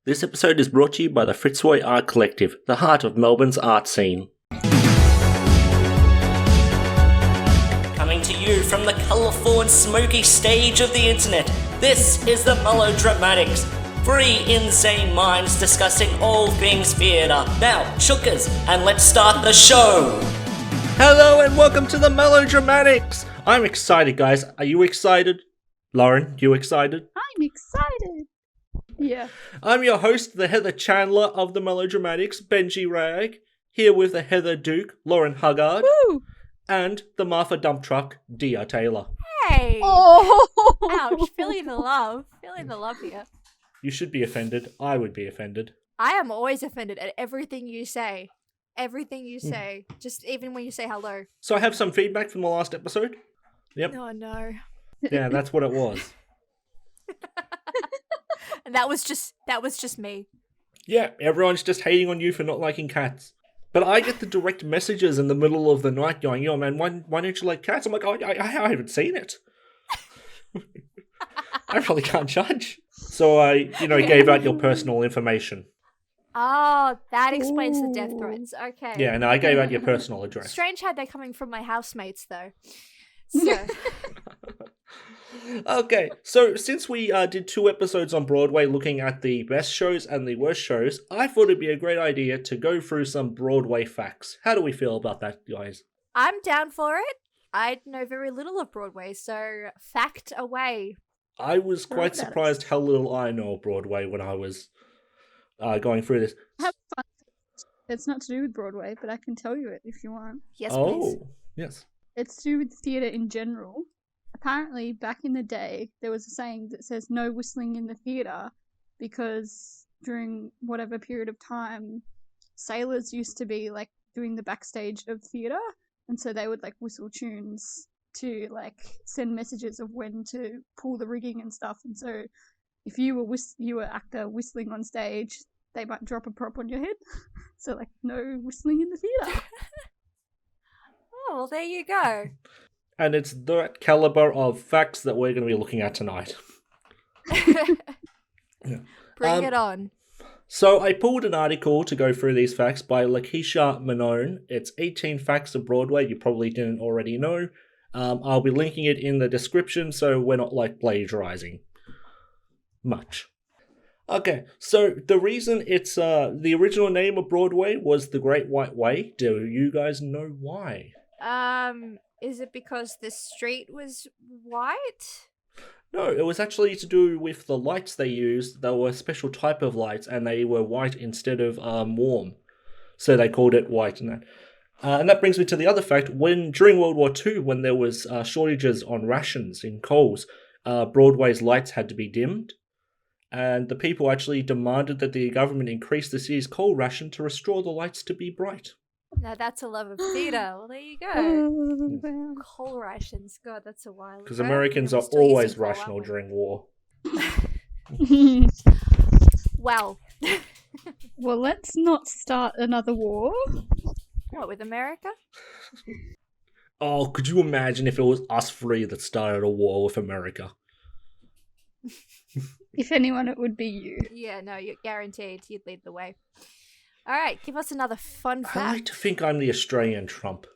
This episode is brought to you by the Fitzroy Art Collective, the heart of Melbourne's art scene. Coming to you from the colourful and smoky stage of the internet, this is the Melodramatics. Three insane minds discussing all things theatre. Now, shookers, and let's start the show! Hello and welcome to the Melodramatics! I'm excited, guys. Are you excited? Lauren, you excited? I'm excited! Yeah. I'm your host, the Heather Chandler of the Melodramatics, Benji Rag, here with the Heather Duke, Lauren Huggard, Woo! and the Martha Dump Truck, Dia Taylor. Hey! Oh! Ouch, feeling the love. Feeling the love here. You should be offended. I would be offended. I am always offended at everything you say. Everything you say. Just even when you say hello. So I have some feedback from the last episode. Yep. Oh no. Yeah, that's what it was. And that was just me. Yeah, everyone's just hating on you for not liking cats. But I get the direct messages in the middle of the night going, yo man, why don't you like cats? I'm like, I haven't seen it. I really can't judge. So I, gave out your personal information. Oh, that explains the death threats. Okay. Yeah, no, I gave out your personal address. Strange how they're coming from my housemates though. So. Okay, so since we did 2 episodes on Broadway looking at the best shows and the worst shows, I thought it'd be a great idea to go through some Broadway facts. How do we feel about that, guys? I'm down for it. I know very little of Broadway, so fact away. I was quite surprised how little I know of Broadway when I was going through this. Have fun. It's not to do with Broadway, but I can tell you it if you want. Yes, please. Oh, yes. It's to do with theatre in general. Apparently, back in the day, there was a saying that says no whistling in the theatre because during whatever period of time, sailors used to be like doing the backstage of theatre, and so they would like whistle tunes to like send messages of when to pull the rigging and stuff. And so if you were actor whistling on stage, they might drop a prop on your head. So like no whistling in the theatre. Oh, well, there you go. And it's that caliber of facts that we're going to be looking at tonight. Yeah. Bring it on. So I pulled an article to go through these facts by Lakshmi Menon. It's 18 facts of Broadway you probably didn't already know. I'll be linking it in the description so we're not like plagiarizing much. Okay, so the reason it's the original name of Broadway was the Great White Way. Do you guys know why? Is it because the street was white? No, it was actually to do with the lights they used. They were a special type of lights, and they were white instead of warm. So they called it white and that. And that brings me to the other fact. During World War II, when there was shortages on rations in coals, Broadway's lights had to be dimmed. And the people actually demanded that the government increase the city's coal ration to restore the lights to be bright. Now that's a love of theatre. Well, there you go. Oh, wow. Coal rations. God, that's a while ago. Because Americans We're are still always using coal, rational aren't we? during war. Well. Well, let's not start another war. What, with America? Oh, could you imagine if it was us three that started a war with America? If anyone, it would be you. Yeah, no, you're guaranteed you'd lead the way. All right, give us another fun fact. I like to think I'm the Australian Trump.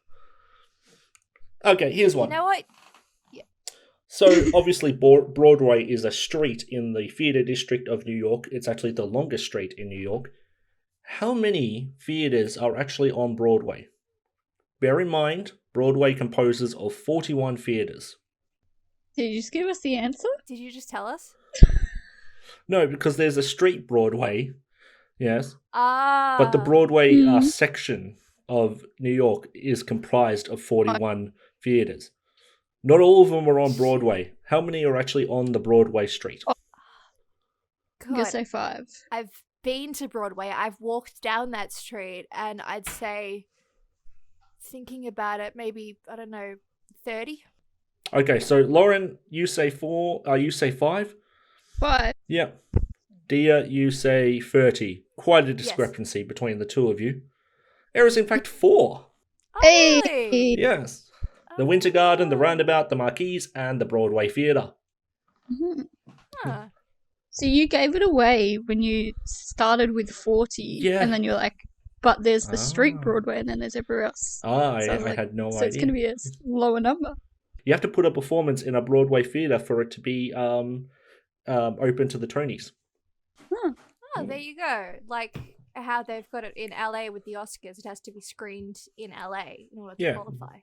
Okay, here's one. You know what? So, obviously, Broadway is a street in the theatre district of New York. It's actually the longest street in New York. How many theatres are actually on Broadway? Bear in mind, Broadway composes of 41 theatres. Did you just give us the answer? Did you just tell us? No, because there's a street Broadway, yes, Ah. but the Broadway section of New York is comprised of 41 theatres. Not all of them are on Broadway. How many are actually on the Broadway street? I'm going to say 5. I've been to Broadway. I've walked down that street, and I'd say, thinking about it, maybe, I don't know, 30? Okay, so Lauren, you say 4, you say 5? 5. Yep. Dia, you say 30. Quite a discrepancy between the two of you. There is in fact 4. Oh, really? Yes. The Winter Garden, the Roundabout, the Marquise, and the Broadway Theatre. Mm-hmm. Huh. So you gave it away when you started with 40, Yeah. and then you're like, but there's the street Ah. Broadway, and then there's everywhere else. I So I was had no so idea. it's going to be a lower number. You have to put a performance in a Broadway theatre for it to be open to the Tonys. Oh, there you go. Like how they've got it in LA with the Oscars. It has to be screened in LA in order to Yeah. qualify.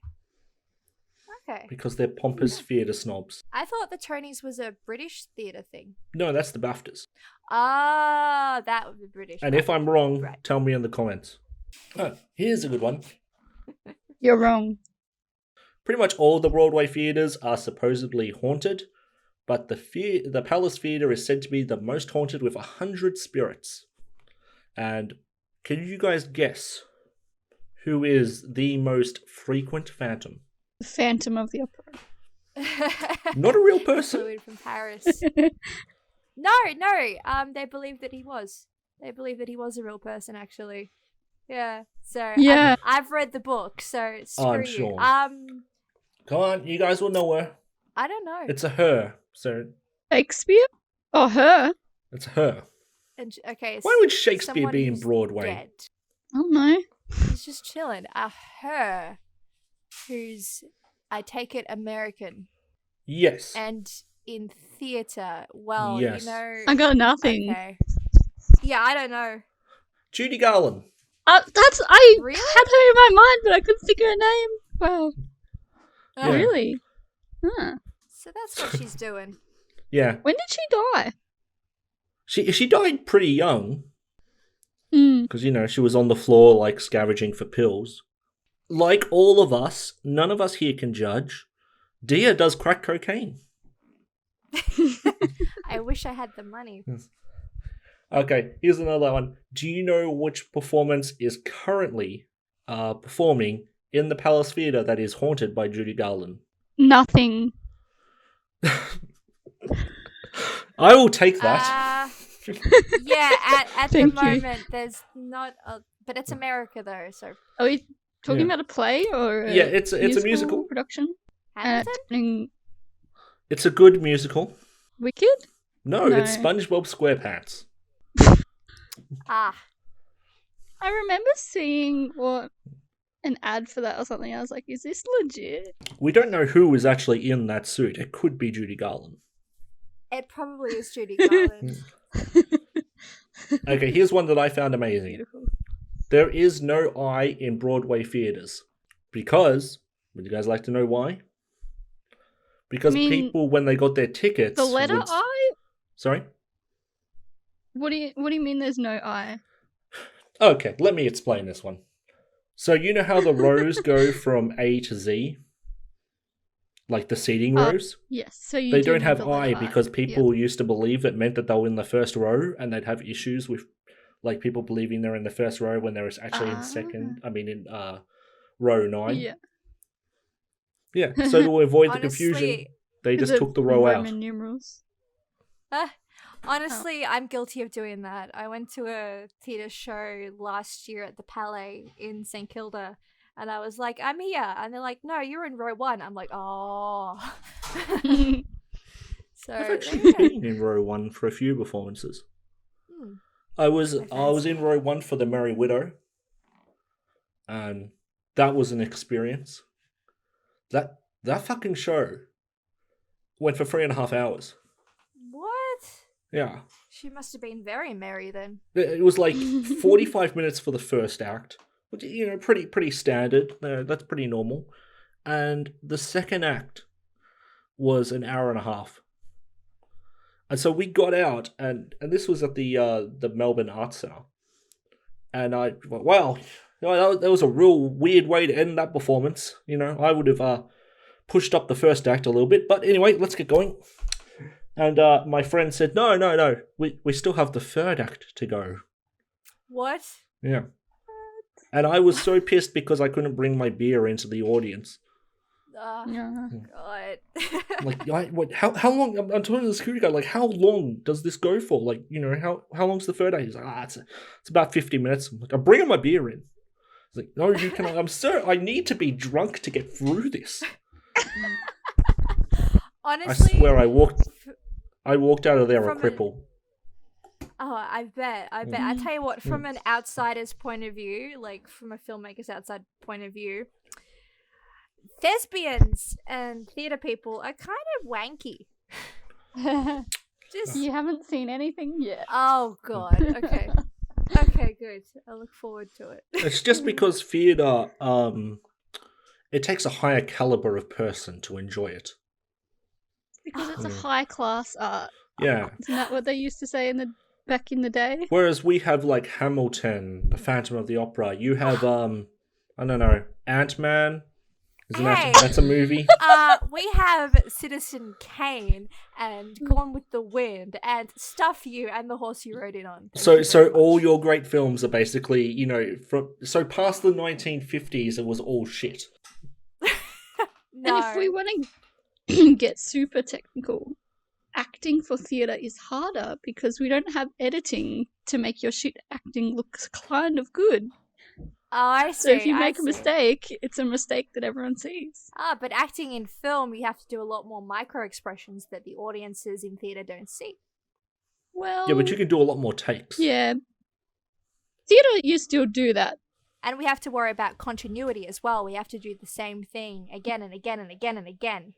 Okay. Because they're pompous theatre snobs. I thought the Tonys was a British theatre thing. No, that's the BAFTAs. Ah, that would be British. And if I'm wrong, Right. tell me in the comments. Oh, here's a good one. You're wrong. Pretty much all the Broadway theatres are supposedly haunted, but the Palace Theatre is said to be the most haunted with 100 spirits. And can you guys guess who is the most frequent phantom? The Phantom of the Opera. Not a real person. Fluid from Paris. No. They believe that he was. They believe that he was a real person, actually. Yeah. So Yeah. I've read the book, so screw I'm you. sure. Come on, you guys will know her. I don't know. It's a her, so Shakespeare? Or her? it's her. And okay. Why would Shakespeare someone be in who's Broadway? Dead. I don't know. He's just chilling. A her, who's I take it American Yes. and in theatre. Well, Yes. you know. I got nothing. Okay. Yeah, I don't know. Judy Garland. I Really? had her in my mind, but I couldn't think of her name. Wow. Oh, Yeah. Really? Huh. So that's what she's doing. Yeah. When did she die? She died pretty young. Hmm. Because, she was on the floor, like, scavenging for pills. Like all of us, none of us here can judge. Dia does crack cocaine. I wish I had the money. Okay, here's another one. Do you know which performance is currently performing in the Palace Theatre that is haunted by Judy Garland? Nothing. I will take that. Yeah, at the Thank you. moment, there's not a... But it's America, though, so... Are we talking Yeah. about a play or Yeah, it's a musical. production? Hamilton? Happening It's a good musical. Wicked? No, No. it's SpongeBob SquarePants. Ah. I remember seeing an ad for that or something. I was like, is this legit? We don't know who is actually in that suit. It could be Judy Garland. It probably is Judy Garland. Okay, here's one that I found amazing. Beautiful. There is no I in Broadway theatres. Because, would you guys like to know why? Because I mean, people, when they got their tickets... The letter would- I? Sorry? What do you mean there's no I? Okay, let me explain this one. So you know how the rows go from A to Z? Like the seating rows? Yes. So you They do don't know have the I letter because Yep. people used to believe it meant that they were in the first row and they'd have issues with like people believing they're in the first row when they're actually in in row 9. Yeah. Yeah, so to avoid the Honestly, confusion, they just The took the row out. Roman numerals. honestly, I'm guilty of doing that. I went to a theatre show last year at the Palais in St. Kilda, and I was like, I'm here. And they're like, no, you're in row 1. I'm like, oh. So, I've there actually you go. been in row 1 for a few performances. Hmm. I was fancy in row 1 for The Merry Widow, and that was an experience. That fucking show went for 3.5 hours. What? Yeah. She must have been very merry then. It was like 45 minutes for the first act, which pretty standard. That's pretty normal. And the second act was an hour and a half. And so we got out, and this was at the Melbourne Arts Centre. And I went, wow, that was a real weird way to end that performance. I would have pushed up the first act a little bit. But anyway, let's get going. And my friend said, no, we still have the third act to go. What? Yeah. And I was so pissed because I couldn't bring my beer into the audience. Oh, Yeah. God. Like, how long? I'm talking to the security guy. Like, how long does this go for? Like, how long's the third act? He's like, it's about 50 minutes. I'm like, I'm bringing my beer in. He's like, no, you cannot. I need to be drunk to get through this. Honestly, I swear, I walked out of there a From a- cripple. Oh, I bet. I tell you what, from an outsider's point of view, like from a filmmaker's outside point of view, thespians and theatre people are kind of wanky. Just You haven't seen anything yet. oh god. Okay. Okay, good. I look forward to it. It's just because theatre, it takes a higher caliber of person to enjoy it. Because it's a high class art. Yeah. Isn't that what they used to say back in the day? Whereas we have like Hamilton, the Phantom of the Opera. You have I don't know, Ant-Man. Isn't that's a movie? We have Citizen Kane and Gone with the Wind and Stuff You and the Horse You Rode In On. So all your great films are basically, so past the 1950s it was all shit. No. And if we want to get super technical, acting for theatre is harder because we don't have editing to make your shit acting look kind of good. Oh, I see. So if you make a mistake, it's a mistake that everyone sees. But acting in film, you have to do a lot more micro expressions that the audiences in theatre don't see. Well, Yeah, but you can do a lot more takes. yeah. Theatre, you still do that. And we have to worry about continuity as well. We have to do the same thing again and again and again and again.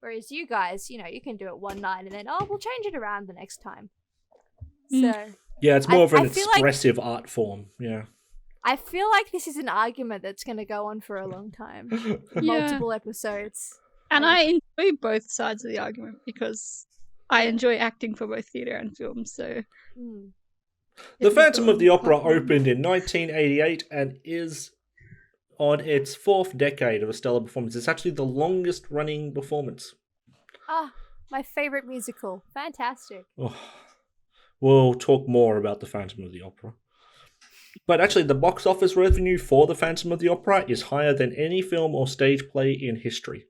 Whereas you guys, you can do it one night and then, we'll change it around the next time. So Yeah, it's more of an I feel like- expressive art form. Yeah. I feel like this is an argument that's going to go on for a long time. For Yeah. multiple episodes. And I enjoy both sides of the argument because I enjoy acting for both theatre and film, so... Mm. The Phantom of the Opera opened in 1988 and is on its 4th decade of a stellar performance. It's actually the longest running performance. My favourite musical. Fantastic. Oh, we'll talk more about the Phantom of the Opera. But actually, the box office revenue for the Phantom of the Opera is higher than any film or stage play in history.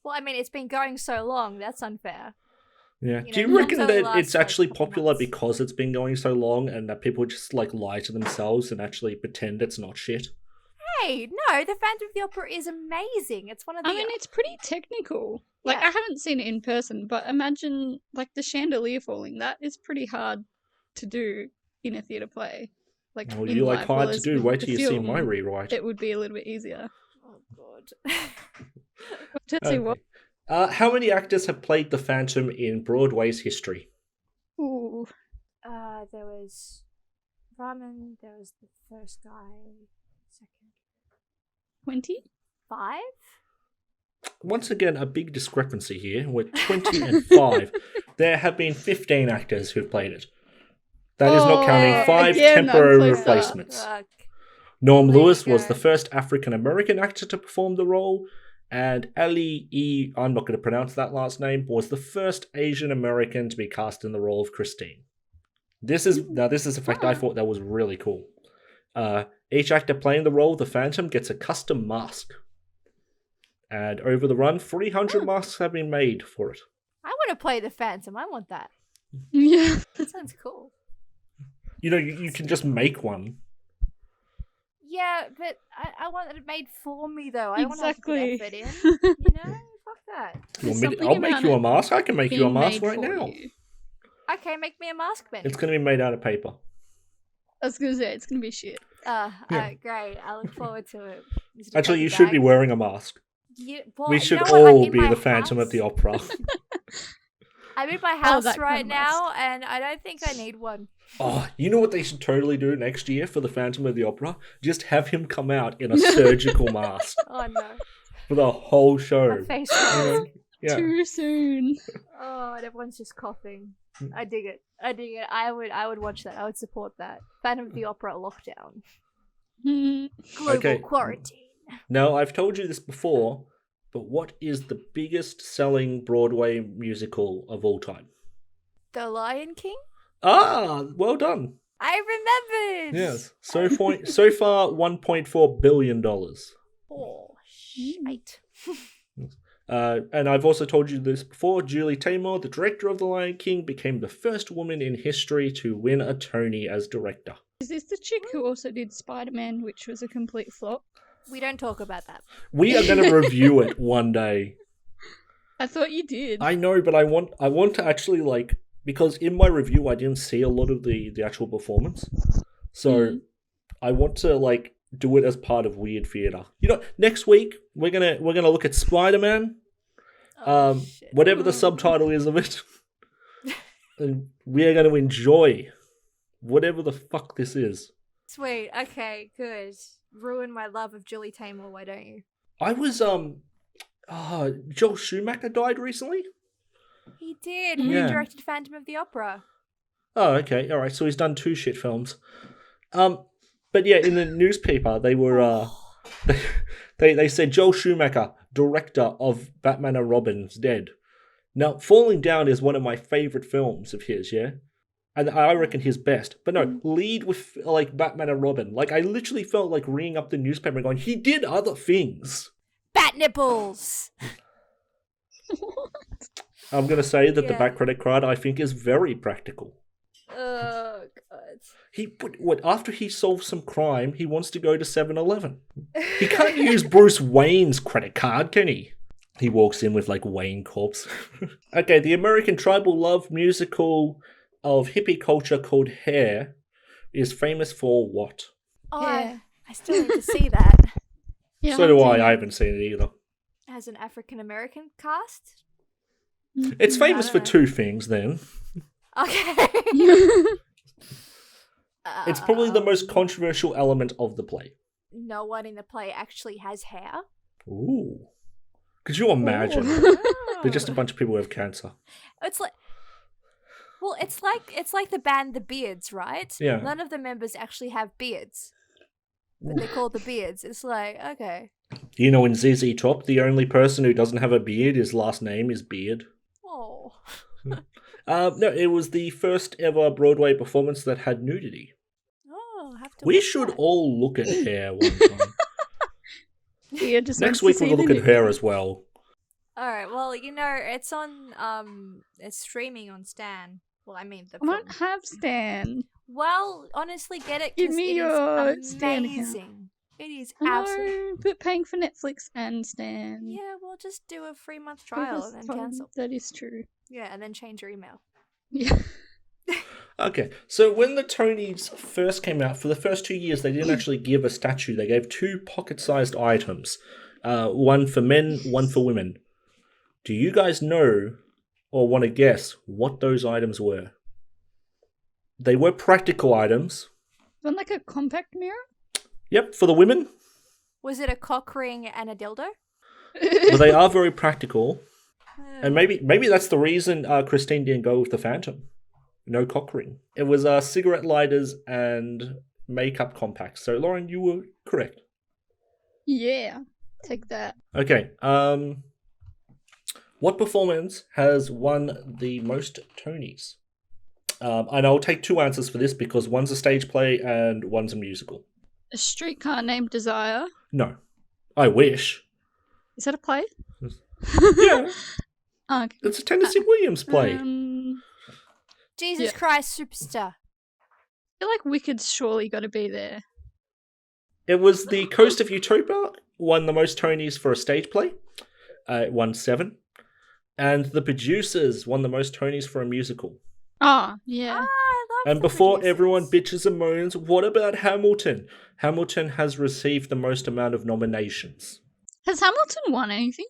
Well, I mean, it's been going so long. That's unfair. Yeah. You Do you know, reckon films only that last, it's actually like, a couple popular months. because it's been going so long and that people just lie to themselves and actually pretend it's not shit? Hey, no, the Phantom of the Opera is amazing. It's one of the... I mean, it's pretty technical. Like, Yeah. I haven't seen it in person, but imagine, like, the chandelier falling. That is pretty hard to do in a theatre play. Like, Well, in you like live, hard to whereas do. with Wait the till you see film, my rewrite. It would be a little bit easier. Oh, God. To see what... How many actors have played the Phantom in Broadway's history? Ooh. There was Ramen, there was the first guy, second. 20? 5? Once again, a big discrepancy here. With 20 and 5. There have been 15 actors who've played it. That is not counting 5 again, I'm temporary closer. replacements. Fuck. Norm There you Lewis was go. the first African-American actor to perform the role, and Ali E., I'm not going to pronounce that last name, was the first Asian-American to be cast in the role of Christine. This is a fact I thought that was really cool. Each actor playing the role of the Phantom gets a custom mask. And over the run, 300 masks have been made for it. I want to play the Phantom. I want that. Yeah. That sounds cool. You can just make one. Yeah, but I want it made for me, though. I don't want to have to put Exactly. effort in. You know? Fuck that. You want me to- something I'll make about you a it mask. I can make you a Being mask made right for now. you. Okay, make me a mask, Ben. It's going to be made out of paper. I was going to say, it's going to be shit. Great. I look forward to it. Is it a Actually, paper you should be bag? wearing a mask. Well, We you should know what? I'm all in be my the Phantom of the house. Opera. I'm in my house that right kind of mask. now, and I don't think I need one. Oh, you know what they should totally do next year for the Phantom of the Opera? Just have him come out in a surgical mask Oh no, for the whole show. my face. You know? hurts. Yeah. Too soon. Oh, and everyone's just coughing. I dig it. I would watch that. I would support that. Phantom of the Opera lockdown. Hmm. Global Okay. quarantine. Now, I've told you this before, but what is the biggest selling Broadway musical of all time? The Lion King? Ah, well done. I remembered! Yes. So far, $1.4 billion. Oh, shite. And I've also told you this before, Julie Taymor, the director of The Lion King, became the first woman in history to win a Tony as director. Is this the chick who also did Spider-Man, which was a complete flop? We don't talk about that. We are going to review it one day. I thought you did. I know, but I want to actually, because in my review I didn't see a lot of the actual performance, so I want to like do it as part of Weird Theatre. You know, next week we're gonna look at Spider-Man, Shit. whatever the subtitle is of it, and we are going to enjoy whatever the fuck this is. Sweet. Okay, good. Ruin my love of Julie Taymor, why don't you? I was Joel Schumacher died recently. He did. Yeah. He directed Phantom of the Opera. Oh, okay, all right. So he's done 2 shit films. But yeah, in the newspaper they were they said Joel Schumacher, director of Batman and Robin's dead. Now, Falling Down is one of my favorite films of his, yeah? And I reckon his best. But no, lead with like Batman and Robin. Like I literally felt like reading up the newspaper and going, he did other things. Bat nipples. I'm gonna say that the Yeah. back credit card I think is very practical. Oh god. After he solves some crime, he wants to go to 7-Eleven. He can't use Bruce Wayne's credit card, can he? He walks in with like Wayne Corpse. Okay, the American tribal love musical of hippie culture called Hair is famous for what? Oh, Yeah. I still need to see that. Yeah, So do I'm I haven't seen it either. As an African American cast? It's famous for don't know. 2 things then. Okay. It's probably the most controversial element of the play. No one in the play actually has hair. Ooh. Could you imagine? They're just a bunch of people who have cancer. It's like, well, it's like the band The Beards, right? Yeah. None of the members actually have beards, but they're called the Beards. It's like, okay. You know, in ZZ Top, the only person who doesn't have a beard, his last name is Beard. Oh. No, it was the first ever Broadway performance that had nudity. Oh, have to We watch should that. all look at Hair one time. Yeah, just Next wants week to we'll see look the at Hair as well. All right. Well, you know, it's on it's streaming on Stan. Well, I mean the I film. don't have Stan. Well, honestly, get it Give because me it your is Stan account. amazing. It is absolutely. No, but paying for Netflix and Stan. Yeah, we'll just do a 3-month That trial is and then fun. cancel. That is true. Yeah, and then change your email. Yeah. Okay, so when the Tonys first came out, for the first 2 years, they didn't actually give a statue. They gave 2 pocket-sized items. One for men, one for women. Do you guys know or want to guess what those items were? They were practical items. One like a compact mirror? Yep, for the women. Was it a cock ring and a dildo? But they are very practical. And maybe that's the reason Christine didn't go with the Phantom. No cock ring. It was cigarette lighters and makeup compacts. So, Lauren, you were correct. Yeah. Take that. Okay. What performance has won the most Tonys? And I'll take 2 answers for this because one's a stage play and one's a musical. A streetcar named Desire. No. I wish. Is that a play? Yeah. Oh, okay. It's a Tennessee Williams play. Jesus Yeah. Christ, Superstar. I feel like Wicked's surely got to be there. It was the Coast of Utopia, won the most Tonys for a stage play. It won 7. And The Producers won the most Tonys for a musical. Oh, yeah. I love And the before Producers. everyone bitches and moans, what about Hamilton? Hamilton has received the most amount of nominations. Has Hamilton won anything?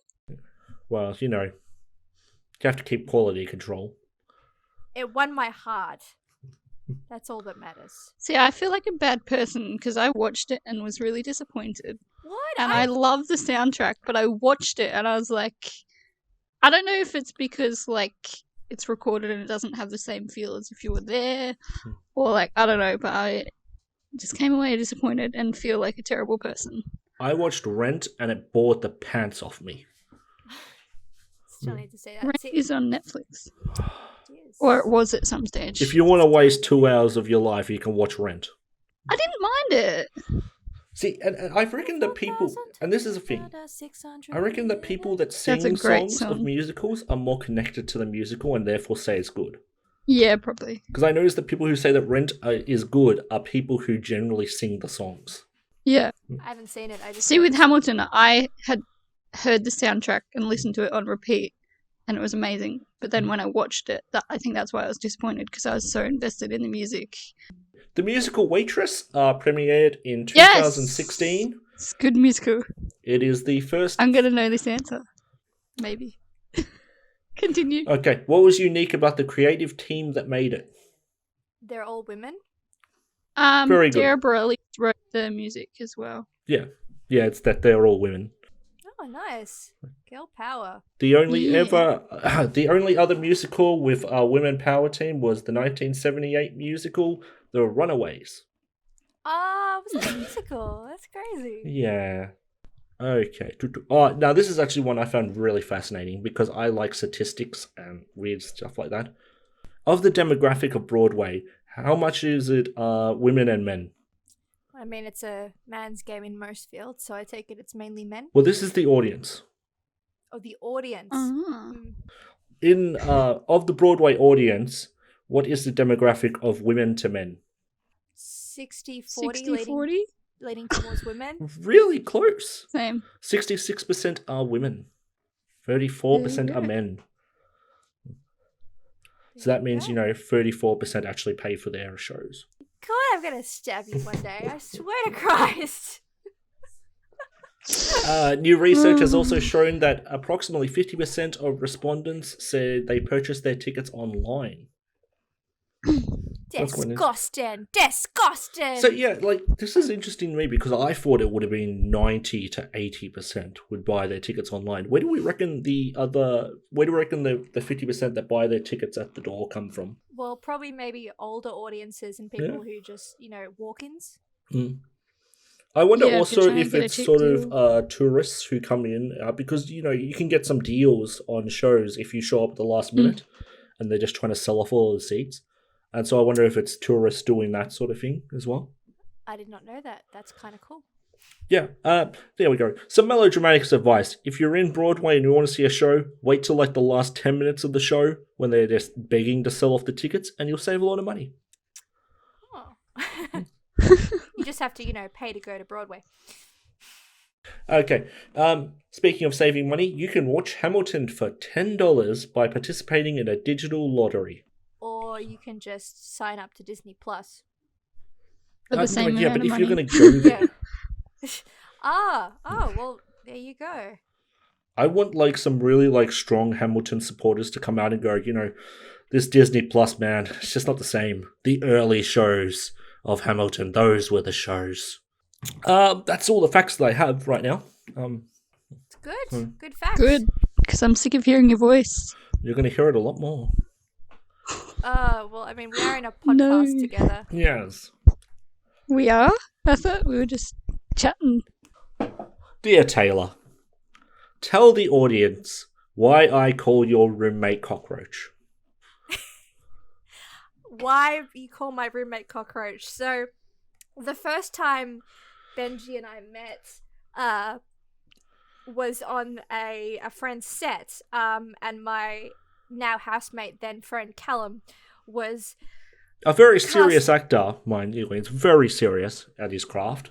Well, you know, you have to keep quality control. It won my heart. That's all that matters. See, I feel like a bad person because I watched it and was really disappointed. What? And I love the soundtrack, but I watched it and I was like, I don't know if it's because, like, it's recorded and it doesn't have the same feel as if you were there, or, like, I don't know, but I just came away disappointed and feel like a terrible person. I watched Rent and it bored the pants off me. Still need to say that. Rent See, is on Netflix. it is. Or it was at some stage. If you want to waste 2 hours of your life, you can watch Rent. I didn't mind it. See, and I reckon that people, and this is a thing, I reckon that people that sing That's a great songs of song. musicals are more connected to the musical and therefore say it's good. Yeah, probably. Because I noticed that people who say that Rent is good are people who generally sing the songs. Yeah. I haven't seen it. I just See, with Hamilton, I had heard the soundtrack and listened to it on repeat, and it was amazing. But then when I watched it, I think that's why I was disappointed, because I was so invested in the music. The musical Waitress premiered in 2016. Yes! It's a good musical. It is the first... I'm going to know this answer. Maybe. Continue. Okay, what was unique about the creative team that made it? They're all women. Very good. Dara Bareilles wrote the music as well. Yeah, it's that they're all women. Oh, nice. Girl power. The only other musical with a women power team was the 1978 musical The Runaways. Was it a musical? That's crazy. Yeah. Okay. Now this is actually one I found really fascinating because I like statistics and weird stuff like that. Of the demographic of Broadway, how much is it women and men? I mean, it's a man's game in most fields, so I take it it's mainly men. Well, this is the audience. Oh, the audience. In of the Broadway audience, what is the demographic of women to men? 60-40, 60-40? leaning towards women. Really close. Same. 66% are women. 34% are men. So that means, 34% actually pay for their shows. God, I'm going to stab you one day. I swear to Christ. New research has also shown that approximately 50% of respondents said they purchased their tickets online. Disgusting. So yeah, this is interesting to me because I thought it would have been 90 to 80% would buy their tickets online. Where do we reckon the 50% that buy their tickets at the door come from? Well, probably maybe older audiences and people who just, walk-ins. I wonder also if it's sort of tourists who come in because, you can get some deals on shows if you show up at the last minute and they're just trying to sell off all the seats. And so I wonder if it's tourists doing that sort of thing as well. I did not know that. That's kind of cool. Yeah, there we go. Some melodramatic advice. If you're in Broadway and you want to see a show, wait till the last 10 minutes of the show when they're just begging to sell off the tickets and you'll save a lot of money. Oh. You just have to, pay to go to Broadway. Okay, speaking of saving money, you can watch Hamilton for $10 by participating in a digital lottery. Or you can just sign up to Disney Plus. For the same amount but of if money. you're going to go there... well, there you go. I want some really strong Hamilton supporters to come out and go, this Disney Plus, man, it's just not the same. The early shows of Hamilton, those were the shows. That's all the facts that I have right now. It's good. Good facts. Good, because I'm sick of hearing your voice. You're going to hear it a lot more. Well, I mean, we are in a podcast together. Yes. We are? I thought we were just chatting. Dear Taylor, tell the audience why I call your roommate Cockroach. Why you call my roommate Cockroach? So, the first time Benji and I met was on a friend's set, and my now housemate, then friend Callum, was a very serious actor, mind you. He's very serious at his craft.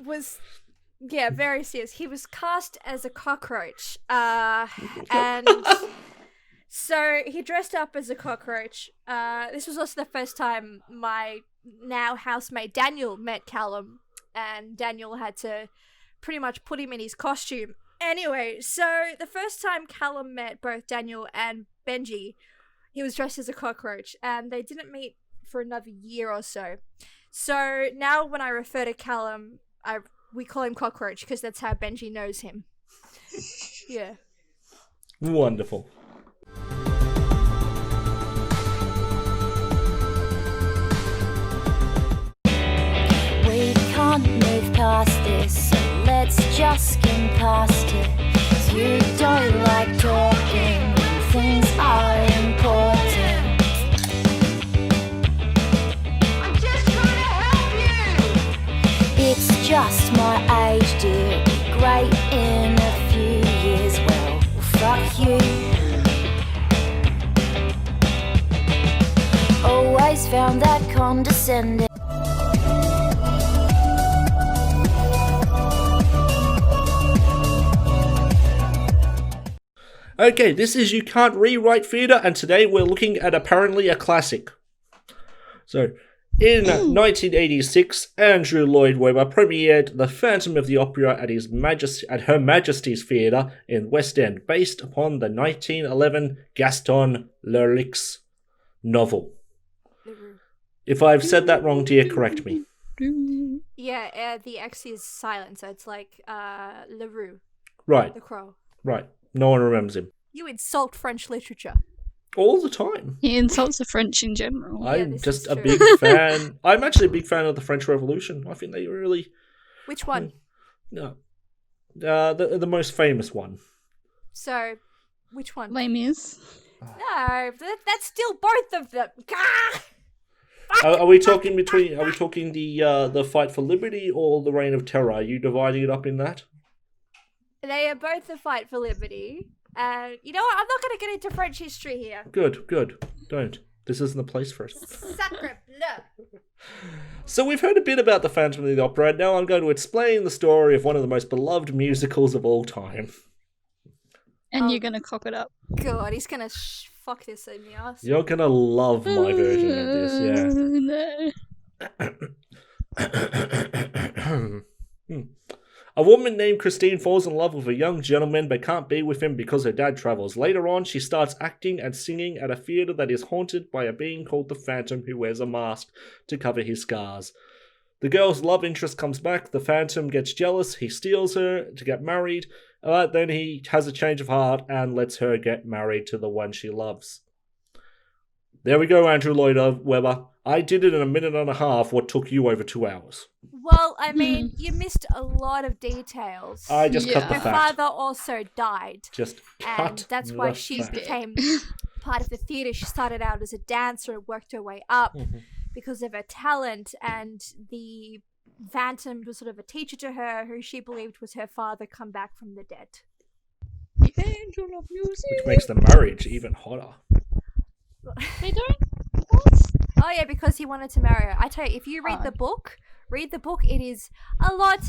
Very serious. He was cast as a cockroach, and so he dressed up as a cockroach. This was also the first time my now housemate Daniel met Callum, and Daniel had to pretty much put him in his costume. Anyway, so the first time Callum met both Daniel and Benji, he was dressed as a cockroach, and they didn't meet for another year or so. So now when I refer to Callum, we call him Cockroach because that's how Benji knows him. Yeah. Wonderful. We can't move past this, so let's just skim past it. 'Cause you don't like talking when things are important. I'm just trying to help you. It's just my age, dear. Be great in a few years. Well, fuck you. Always found that condescending. Okay, this is You Can't Rewrite Theatre, and today we're looking at apparently a classic. So, in 1986, Andrew Lloyd Webber premiered The Phantom of the Opera at Her Majesty's Theatre in West End, based upon the 1911 Gaston Leroux's novel. If I've said that wrong, dear, correct me. Yeah, the X is silent, so it's like Leroux, Right, the crow. right. No one remembers him. You insult French literature. All the time. He insults the French in general. Yeah, I'm this just is a true. big fan. I'm actually a big fan of the French Revolution. I think they really... Which one? No. The most famous one. So, which one? Les Mis. No, that's still both of them. Gah! Are we talking the Fight for Liberty or the Reign of Terror? Are you dividing it up in that? They are both a fight for liberty. And you know what? I'm not going to get into French history here. Good. Don't. This isn't the place for it. Sacre bleu. So we've heard a bit about the Phantom of the Opera, and now I'm going to explain the story of one of the most beloved musicals of all time. And you're going to cock it up. God, he's going to fuck this in the ass. You're gonna love my version of this, yeah. A woman named Christine falls in love with a young gentleman but can't be with him because her dad travels. Later on, she starts acting and singing at a theatre that is haunted by a being called the Phantom who wears a mask to cover his scars. The girl's love interest comes back, the Phantom gets jealous, he steals her to get married, then he has a change of heart and lets her get married to the one she loves. There we go, Andrew Lloyd Webber. I did it in a minute and a half, what took you over 2 hours. Well, I mean, you missed a lot of details. I just cut the Her fat. father also died. Just cut And that's why the she fat. became part of the theatre. She started out as a dancer and worked her way up because of her talent. And the Phantom was sort of a teacher to her, who she believed was her father come back from the dead. The angel of music. Which makes the marriage even hotter. They don't. What? Oh yeah, because he wanted to marry her. I tell you, if you read the book, it is a lot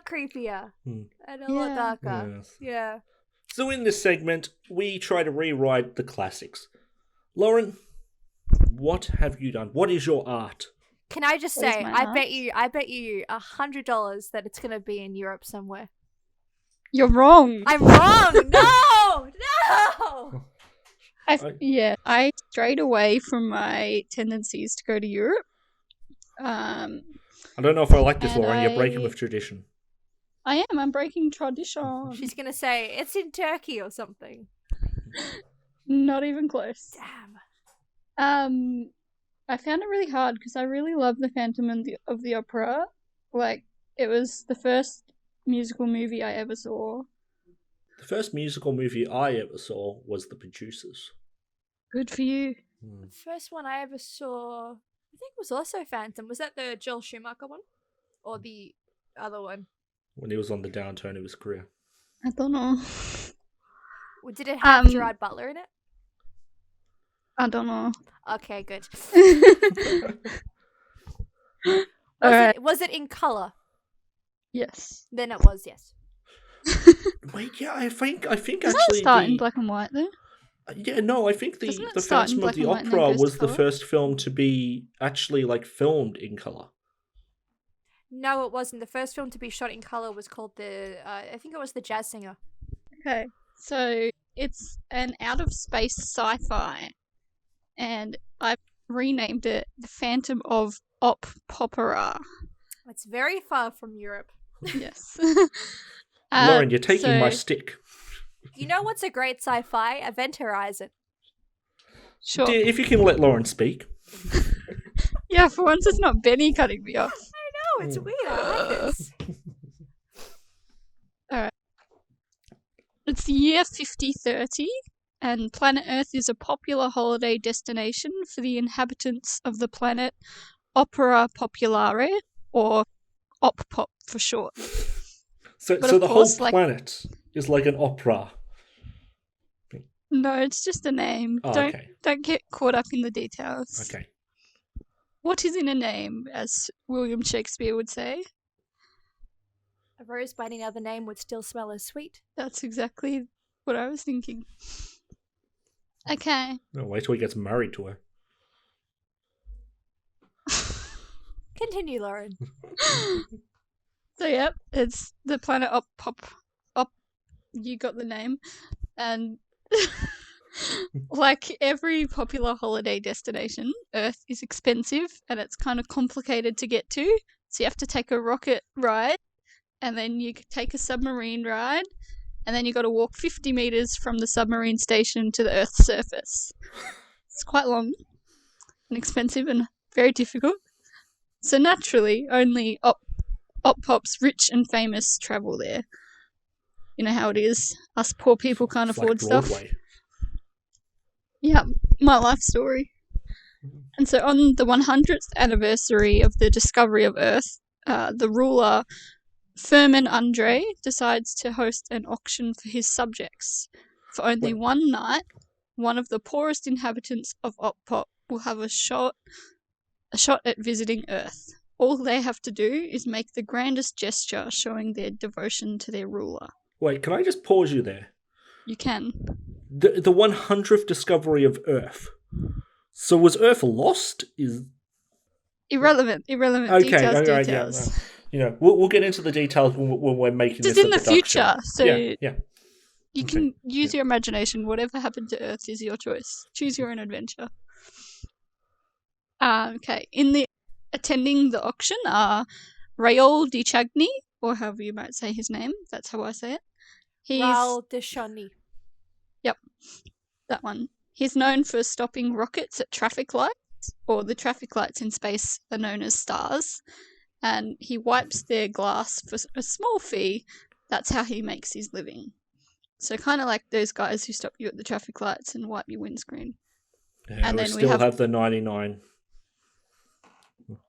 creepier and a lot darker. Yes. Yeah. So in this segment, we try to rewrite the classics. Lauren, what have you done? What is your art? Can I just What is say, my I art? bet you $100 that it's gonna be in Europe somewhere. You're wrong. I'm wrong. No. I strayed away from my tendencies to go to Europe. I don't know if I like this, And Lauren. You're breaking I- with tradition. I am. I'm breaking tradition. She's gonna say it's in Turkey or something. Not even close. Damn. I found it really hard because I really love The Phantom of the Opera. Like, it was the first musical movie I ever saw. The first musical movie I ever saw was The Producers. Good for you. The first one I ever saw, I think, was also Phantom. Was that the Joel Schumacher one, or the other one? When he was on the downturn of his career. I don't know. Did it have Gerard Butler in it? I don't know. Okay, good. Alright. Was it in color? Yes. Then it was, yes. Wait, yeah, I think Doesn't actually it start in black and white though? Yeah, no, I think Doesn't it the start in Phantom of black the and white and then Opera goes was to the colour? first film to be actually like filmed in color. No, it wasn't. The first film to be shot in color was called I think it was The Jazz Singer. Okay. So it's an out of space sci-fi, and I've renamed it The Phantom of Opera. It's very far from Europe. Yes. Lauren, you're taking so- my stick. You know what's a great sci-fi? Event Horizon. Sure. Dear, if you can let Lauren speak. Yeah, for once it's not Benny cutting me off. No, it's weird. I like this. It's the year 5030, and planet Earth is a popular holiday destination for the inhabitants of the planet Opera Populare, or Op-Pop for short. So But the of whole course, like- planet is like an opera. No, it's just a name. Oh, don't okay. don't get caught up in the details. Okay. What is in a name, as William Shakespeare would say? A rose by any other name would still smell as sweet. That's exactly what I was thinking. Okay. No, wait till he gets married to her. Continue, Lauren. So yep, it's the planet Up. You got the name, and like every popular holiday destination, Earth is expensive and it's kind of complicated to get to. So you have to take a rocket ride, and then you take a submarine ride, and then you got to walk 50 meters from the submarine station to the Earth's surface. It's quite long and expensive and very difficult. So naturally, only Op-Pops rich and famous travel there. You know how it is. Us poor people can't It's afford like stuff. Broadway. Yeah, my life story. And so on the 100th anniversary of the discovery of Earth, the ruler Furman Andre decides to host an auction for his subjects. For only one night, one of the poorest inhabitants of Op-Pop will have a shot at visiting Earth. All they have to do is make the grandest gesture showing their devotion to their ruler. Wait, can I just pause you there? You can. The 100th discovery of Earth. So was Earth lost? Irrelevant Okay, details. yeah. You know, we'll get into the details when we're making Just this in a the production. future, so yeah. you can use your imagination. Whatever happened to Earth is your choice. Choose your own adventure. Okay. Attending the auction are Raoul de Chagny, or however you might say his name. That's how I say it. Raoul de Chagny. Yep, that one. He's known for stopping rockets at traffic lights, or the traffic lights in space are known as stars, and he wipes their glass for a small fee. That's how he makes his living. So kind of like those guys who stop you at the traffic lights and wipe your windscreen. Yeah, And we then we still have- have the 99.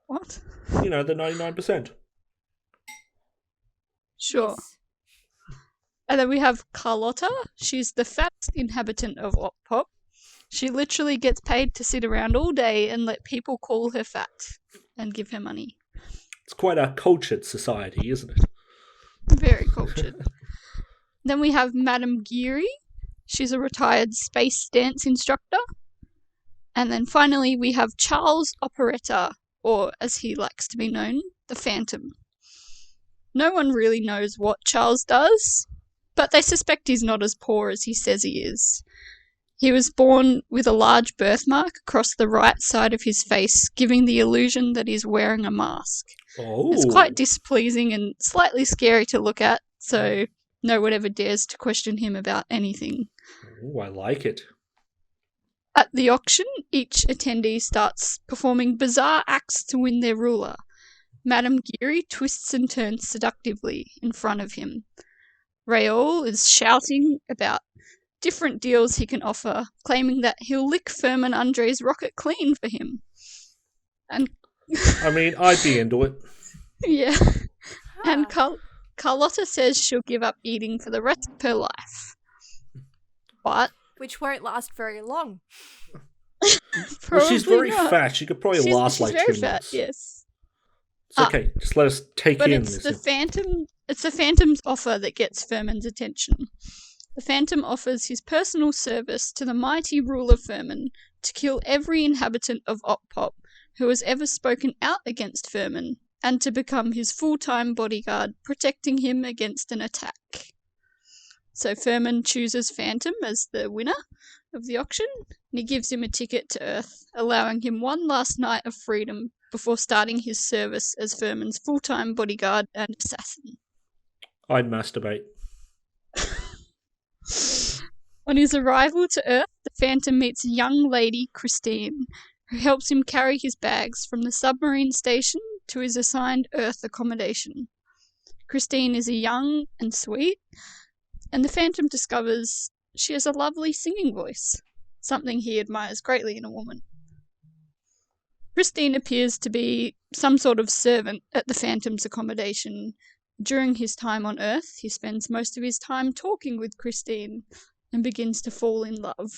What? You know, the 99%. Sure. Yes. And then we have Carlotta. She's the fattest inhabitant of Op-Pop. She literally gets paid to sit around all day and let people call her fat and give her money. It's quite a cultured society, isn't it? Very cultured. Then we have Madame Geary. She's a retired space dance instructor. And then finally we have Charles Operetta, or as he likes to be known, the Phantom. No one really knows what Charles does, but they suspect he's not as poor as he says he is. He was born with a large birthmark across the right side of his face, giving the illusion that he's wearing a mask. Oh. It's quite displeasing and slightly scary to look at, so no one ever dares to question him about anything. Oh, I like it. At the auction, each attendee starts performing bizarre acts to win their ruler. Madame Geary twists and turns seductively in front of him. Raoul is shouting about different deals he can offer, claiming that he'll lick Furman Andre's rocket clean for him. And I mean, I'd be into it. yeah. And Ah. Carlotta says she'll give up eating for the rest of her life. But Which won't last very long. Well, she's probably very not. fat. She could probably last she's like very 2 fat, months. yes. It's okay. Just let us take But in it's this. the Phantom's offer that gets Furman's attention. The Phantom offers his personal service to the mighty ruler Furman to kill every inhabitant of Op-Pop who has ever spoken out against Furman, and to become his full-time bodyguard, protecting him against an attack. So Furman chooses Phantom as the winner of the auction, and he gives him a ticket to Earth, allowing him one last night of freedom before starting his service as Furman's full-time bodyguard and assassin. I'd masturbate. On his arrival to Earth, the Phantom meets a young lady, Christine, who helps him carry his bags from the submarine station to his assigned Earth accommodation. Christine is young and sweet, and the Phantom discovers she has a lovely singing voice, something he admires greatly in a woman. Christine appears to be some sort of servant at the Phantom's accommodation. During his time on Earth, he spends most of his time talking with Christine and begins to fall in love.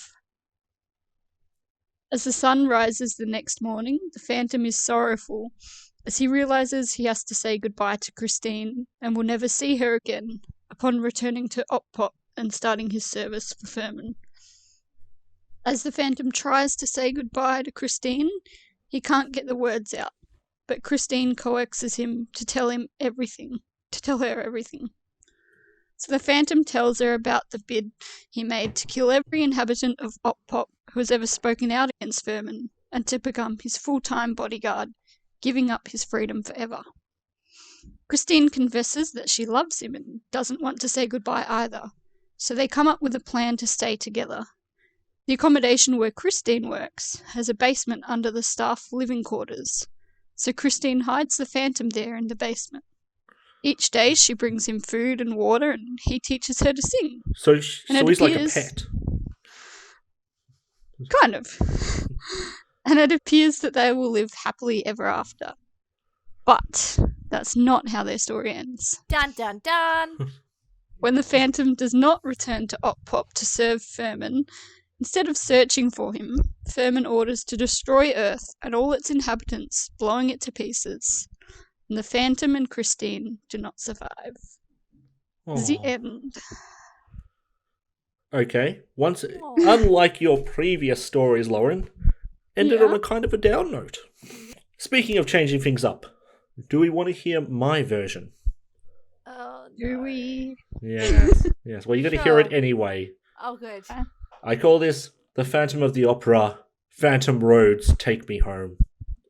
As the sun rises the next morning, the Phantom is sorrowful as he realizes he has to say goodbye to Christine and will never see her again upon returning to Op-Pop and starting his service for Furman. As the Phantom tries to say goodbye to Christine, he can't get the words out, but Christine coaxes him to tell her everything. So the Phantom tells her about the bid he made to kill every inhabitant of Op-Pop who has ever spoken out against Furman, and to become his full-time bodyguard, giving up his freedom forever. Christine confesses that she loves him and doesn't want to say goodbye either, so they come up with a plan to stay together. The accommodation where Christine works has a basement under the staff living quarters, so Christine hides the Phantom there in the basement. Each day she brings him food and water, and he teaches her to sing. So he's like a pet. Kind of. And it appears that they will live happily ever after. But that's not how their story ends. Dun dun dun! When the Phantom does not return to Op-Pop to serve Furman, instead of searching for him, Furman orders to destroy Earth and all its inhabitants, blowing it to pieces. And the Phantom and Christine do not survive. The end. Okay. Unlike your previous stories, Lauren, ended on a kind of a down note. Speaking of changing things up, do we want to hear my version? Oh, Do no. we? Yes. Yes. Well, you got to hear it anyway. Oh, good. I call this The Phantom of the Opera, Phantom Roads, Take Me Home.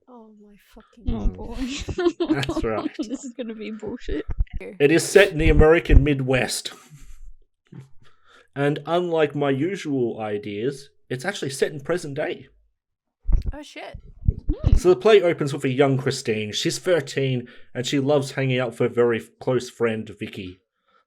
Oh, my fucking Oh boy. That's right. This is going to be bullshit. It is set in the American Midwest. And unlike my usual ideas, it's actually set in present day. Oh, shit. So the play opens with a young Christine. She's 13 and she loves hanging out with her very close friend Vicky.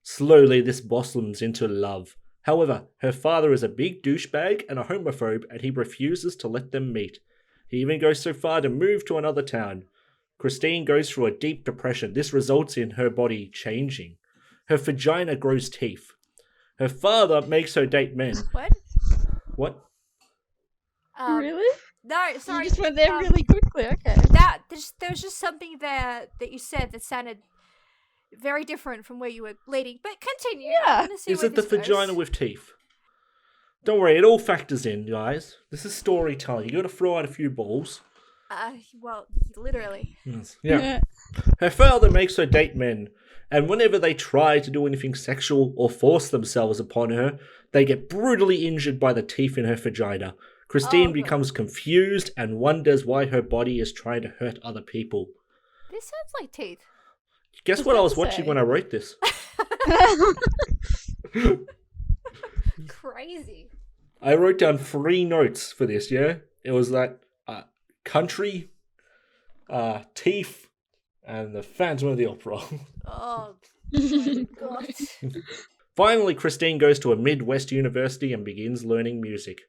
Slowly this blossoms into love. However, her father is a big douchebag and a homophobe and he refuses to let them meet. He even goes so far to move to another town. Christine goes through a deep depression. This results in her body changing. Her vagina grows teeth. Her father makes her date men. What? What? Really? No, sorry. You just went there really quickly, okay. There was just something there that you said that sounded very different from where you were leading. But continue. Yeah. I wanna see Is where it the this goes. vagina with teeth? Don't worry, it all factors in, guys. This is storytelling. You gotta throw out a few balls. Well, literally. Yes. Yeah. Her father makes her date men, and whenever they try to do anything sexual or force themselves upon her, they get brutally injured by the teeth in her vagina. Christine becomes confused and wonders why her body is trying to hurt other people. This sounds like teeth. Guess what I was watching when I wrote this? Crazy. I wrote down 3 notes for this, yeah? It was like country, teeth, and the Phantom of the Opera. Oh, my God. Finally, Christine goes to a Midwest university and begins learning music.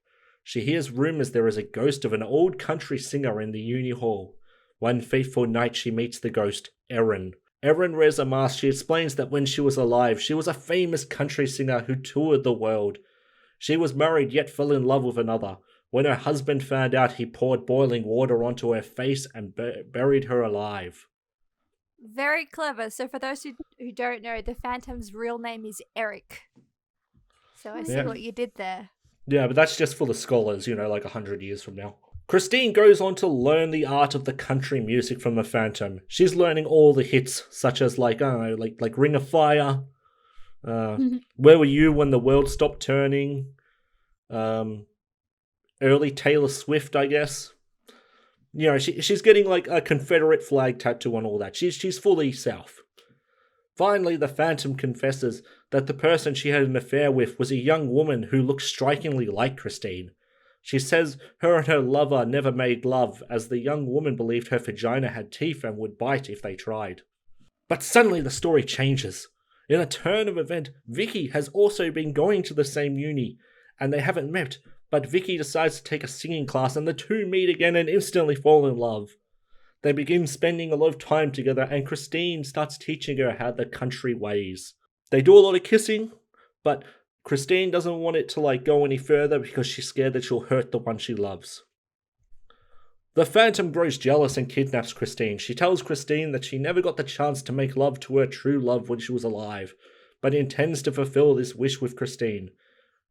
She hears rumors there is a ghost of an old country singer in the uni hall. One fateful night she meets the ghost, Erin. Erin wears a mask. She explains that when she was alive, she was a famous country singer who toured the world. She was married yet fell in love with another. When her husband found out, he poured boiling water onto her face and buried her alive. Very clever. So for those who don't know, the Phantom's real name is Eric. So I see what you did there. Yeah, but that's just for the scholars, like 100 years from now. Christine goes on to learn the art of the country music from the Phantom. She's learning all the hits, such as like Ring of Fire, Where Were You When the World Stopped Turning, early Taylor Swift, I guess. She's getting like a Confederate flag tattoo on all that. She's fully South. Finally, the Phantom confesses that the person she had an affair with was a young woman who looked strikingly like Christine. She says her and her lover never made love, as the young woman believed her vagina had teeth and would bite if they tried. But suddenly the story changes. In a turn of event, Vicky has also been going to the same uni, and they haven't met, but Vicky decides to take a singing class and the two meet again and instantly fall in love. They begin spending a lot of time together and Christine starts teaching her how the country ways. They do a lot of kissing, but Christine doesn't want it to go any further because she's scared that she'll hurt the one she loves. The Phantom grows jealous and kidnaps Christine. She tells Christine that she never got the chance to make love to her true love when she was alive, but intends to fulfill this wish with Christine.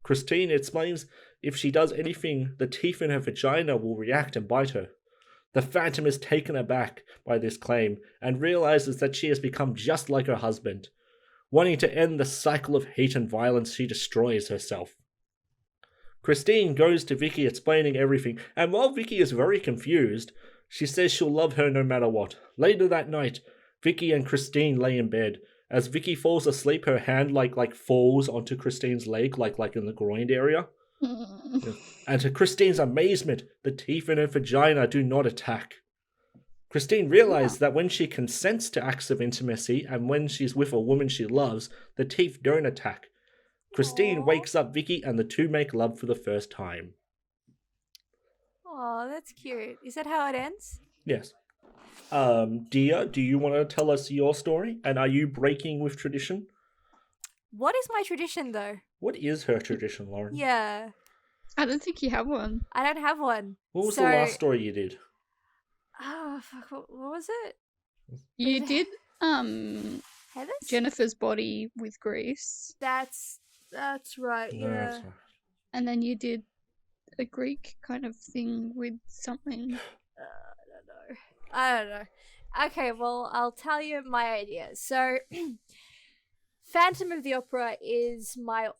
Christine explains if she does anything, the teeth in her vagina will react and bite her. The Phantom is taken aback by this claim and realizes that she has become just like her husband. Wanting to end the cycle of hate and violence, she destroys herself. Christine goes to Vicky explaining everything, and while Vicky is very confused, she says she'll love her no matter what. Later that night, Vicky and Christine lay in bed. As Vicky falls asleep, her hand like falls onto Christine's leg, like in the groin area. And to Christine's amazement, the teeth in her vagina do not attack. Christine realizes that when she consents to acts of intimacy and when she's with a woman she loves, the teeth don't attack. Christine wakes up Vicky and the two make love for the first time. Oh, that's cute. Is that how it ends? Yes. Dia, do you want to tell us your story? And are you breaking with tradition? What is my tradition, though? What is her tradition, Lauren? Yeah. I don't think you have one. I don't have one. What was the last story you did? Oh, fuck. What was it? You did Heather's? Jennifer's body with Greece. That's right, No, yeah. it's not. And then you did a Greek kind of thing with something. I don't know. Okay, well, I'll tell you my idea. So, Phantom of the Opera is my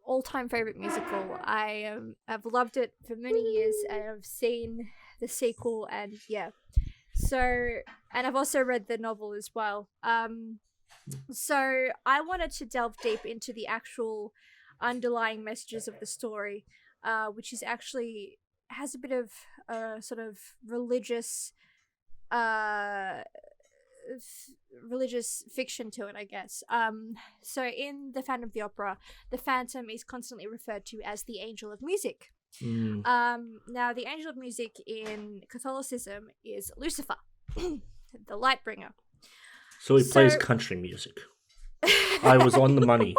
all-time favorite musical. I've loved it for many years, and I've seen the sequel, and yeah. So, and I've also read the novel as well. So I wanted to delve deep into the actual underlying messages of the story, which is actually has a bit of sort of religious fiction to it, I guess. So in the Phantom of the Opera, the Phantom is constantly referred to as the Angel of Music. Now, the Angel of Music in Catholicism is Lucifer, the light bringer. So he plays country music. I was on the money.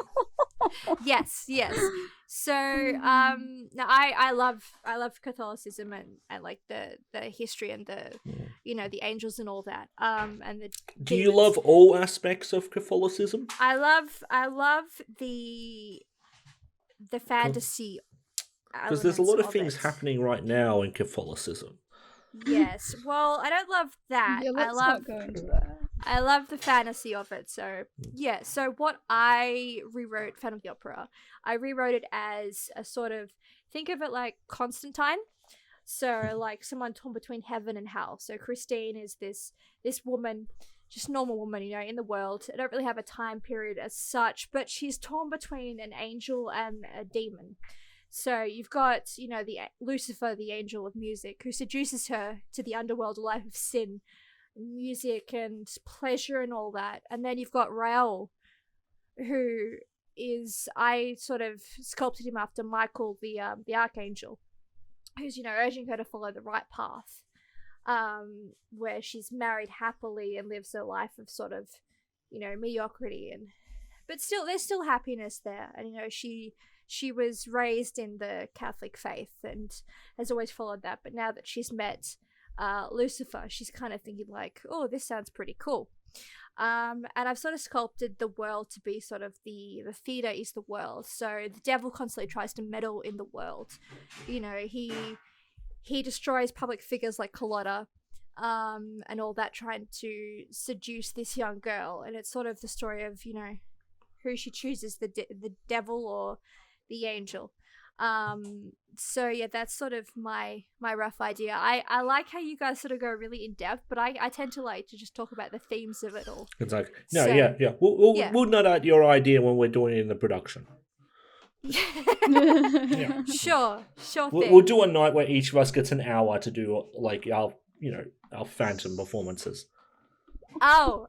Yes. So, now I love Catholicism and like the history and the the angels and all that. And the Do you love all aspects of Catholicism? I love the fantasy. Because there's a lot of elements things it. happening right now in Catholicism. Yes. Well, I don't love that. Yeah, let's not go into that. I love the fantasy of it. So, yeah. So what I rewrote Phantom of the Opera, I rewrote it as a sort of, think of it like Constantine. So, like someone torn between heaven and hell. So Christine is this woman, just normal woman, in the world. I don't really have a time period as such, but she's torn between an angel and a demon. So you've got, the Lucifer, the angel of music, who seduces her to the underworld, a life of sin, music and pleasure and all that. And then you've got Raoul, who is, I sort of sculpted him after Michael, the archangel, who's, urging her to follow the right path, where she's married happily and lives a life of sort of, mediocrity, but still, there's still happiness there. And, she was raised in the Catholic faith and has always followed that. But now that she's met Lucifer, she's kind of thinking like, oh, this sounds pretty cool. And I've sort of sculpted the world to be sort of the theater is the world. So the devil constantly tries to meddle in the world. He destroys public figures like Carlotta and all that, trying to seduce this young girl. And it's sort of the story of, who she chooses, the devil or the angel. So yeah, that's sort of my rough idea. I like how you guys sort of go really in depth, but I tend to like to just talk about the themes of it all. It's like, yeah. We'll nut out your idea when we're doing it in the production. Yeah. Sure thing. We'll do a night where each of us gets an hour to do like our Phantom performances. Oh,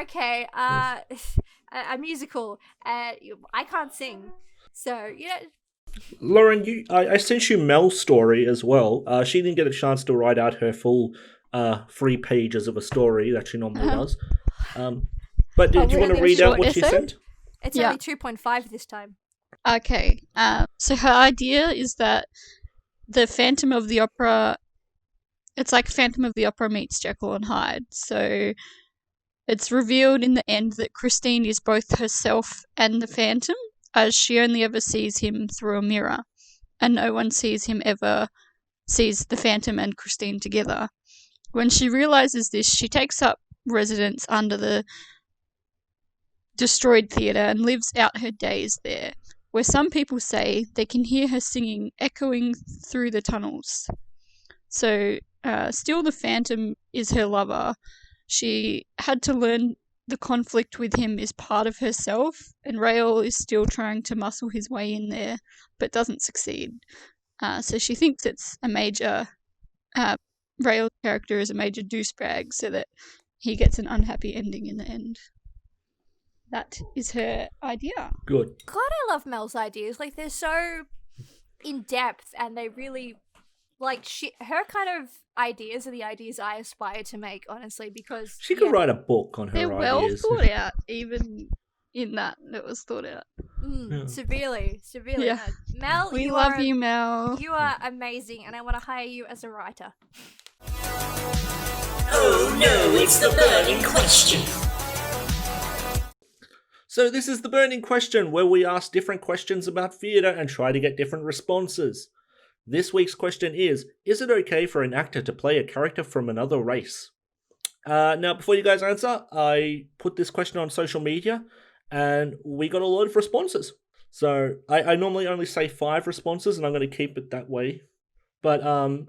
okay. A musical. I can't sing, so Lauren, I sent you Mel's story as well. She didn't get a chance to write out her full 3 pages of a story that she normally does. But did you want to read out what she sent? It's only 2.5 this time. Okay. So her idea is that the Phantom of the Opera, it's like Phantom of the Opera meets Jekyll and Hyde. So It's revealed in the end that Christine is both herself and the Phantom, as she only ever sees him through a mirror, and no one sees the Phantom and Christine together. When she realizes this, she takes up residence under the destroyed theatre and lives out her days there, where some people say they can hear her singing echoing through the tunnels. So, still the Phantom is her lover. She had to learn the conflict with him is part of herself, and Rael is still trying to muscle his way in there, but doesn't succeed. So she thinks it's a major... Rael's character is a major douchebag, so that he gets an unhappy ending in the end. That is her idea. Good. God, I love Mel's ideas. Like, they're so in depth, and they really, like, her kind of ideas are the ideas I aspire to make, honestly, because She could write a book on her They're ideas. well thought out, even in that it was thought out. Yeah. Severely. Yeah. Mel, We love you, Mel. You are amazing, and I want to hire you as a writer. Oh no, it's the burning question. So this is the burning question, where we ask different questions about theatre and try to get different responses. This week's question is it okay for an actor to play a character from another race? Now, before you guys answer, I put this question on social media, and we got a lot of responses. So I normally only say 5 responses, and I'm going to keep it that way. But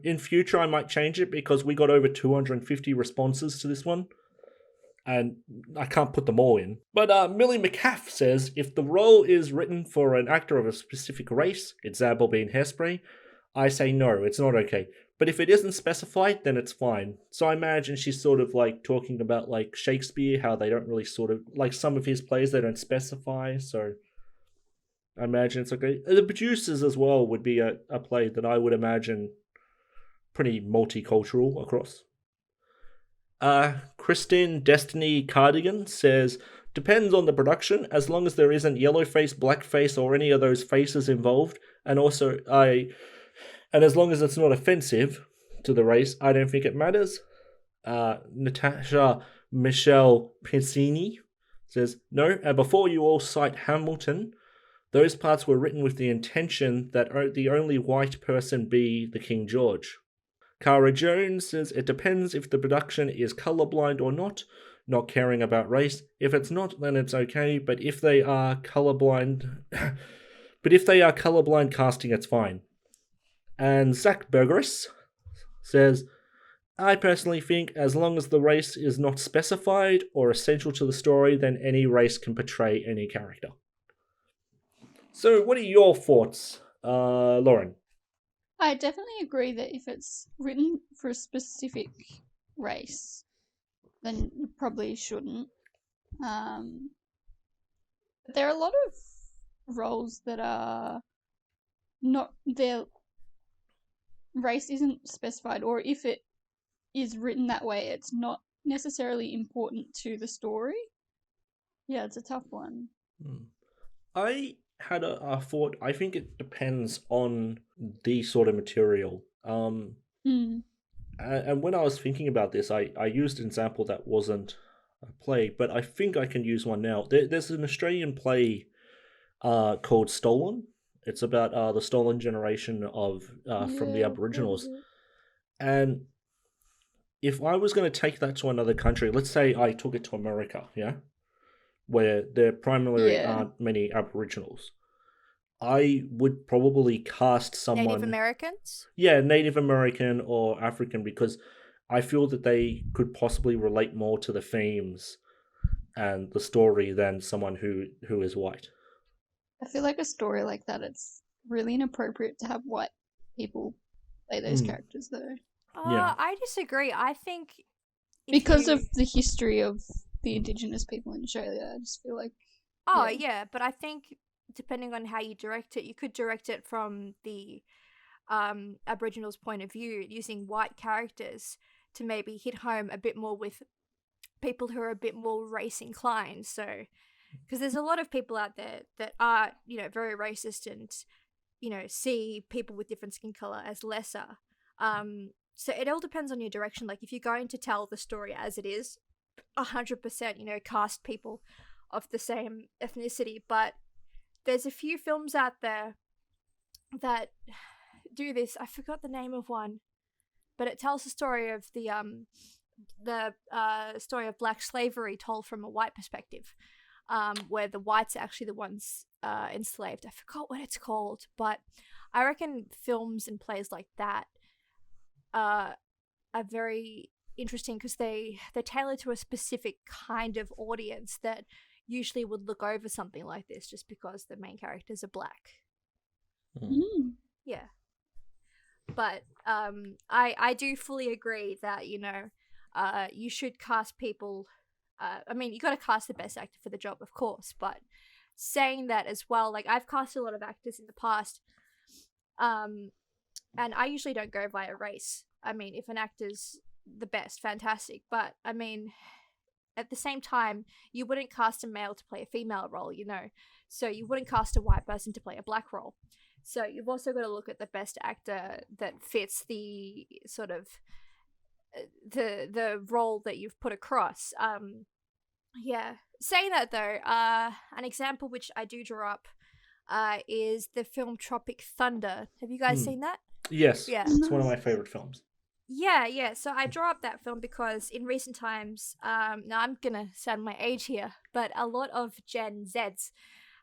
in future, I might change it because we got over 250 responses to this one. And I can't put them all in. But Millie McCaff says, if the role is written for an actor of a specific race, example being Hairspray, I say no, it's not okay. But if it isn't specified, then it's fine. So I imagine she's sort of like talking about like Shakespeare, how they don't really sort of, like some of his plays they don't specify, so I imagine it's okay. The Producers as well would be a play that I would imagine pretty multicultural across. Kristen Destiny Cardigan says, depends on the production, as long as there isn't yellowface, blackface, or any of those faces involved, and as long as it's not offensive to the race, I don't think it matters. Natasha Michelle Pincini says, no, and before you all cite Hamilton, those parts were written with the intention that the only white person be the King George. Cara Jones says, it depends if the production is colourblind or not caring about race. If it's not, then it's okay, but if they are colourblind casting, it's fine. And Zach Bergeris says, I personally think as long as the race is not specified or essential to the story, then any race can portray any character. So what are your thoughts, Lauren? I definitely agree that if it's written for a specific race, then you probably shouldn't. But there are a lot of roles that are not, their race isn't specified, or if it is written that way, it's not necessarily important to the story. Yeah, it's a tough one. I had a thought. I think it depends on the sort of material. And when I was thinking about this, I used an example that wasn't a play, but I think I can use one now. There's an Australian play called Stolen. It's about the stolen generation of from the Aboriginals. And if I was going to take that to another country, let's say I took it to America, yeah, where there primarily aren't many Aboriginals, I would probably cast someone... Native Americans? Yeah, Native American or African, because I feel that they could possibly relate more to the themes and the story than someone who is white. I feel like a story like that, it's really inappropriate to have white people play those characters, though. I disagree. I think... Because of the history of the Indigenous people in Australia, I just feel like... yeah, but I think depending on how you direct it, you could direct it from the Aboriginals' point of view, using white characters to maybe hit home a bit more with people who are a bit more race inclined. So, because there's a lot of people out there that are, very racist and, see people with different skin color as lesser. So it all depends on your direction. Like, if you're going to tell the story as it is, 100%, cast people of the same ethnicity, but there's a few films out there that do this. I forgot the name of one, but it tells the story of the story of black slavery told from a white perspective, where the whites are actually the ones enslaved. I forgot what it's called, but I reckon films and plays like that are very interesting because they're tailored to a specific kind of audience that usually would look over something like this just because the main characters are black. Yeah. But I do fully agree that, you should cast people. You got to cast the best actor for the job, of course, but saying that as well, like, I've casted a lot of actors in the past, and I usually don't go via race. I mean, if an actor's the best, fantastic, but I mean, at the same time, you wouldn't cast a male to play a female role, so you wouldn't cast a white person to play a black role. So you've also got to look at the best actor that fits the sort of the role that you've put across. Yeah. Saying that though, an example which I do draw up is the film Tropic Thunder. Have you guys seen that? Yes. Yeah. It's one of my favorite films. Yeah. So I draw up that film because in recent times, now I'm gonna sound my age here, but a lot of Gen Zs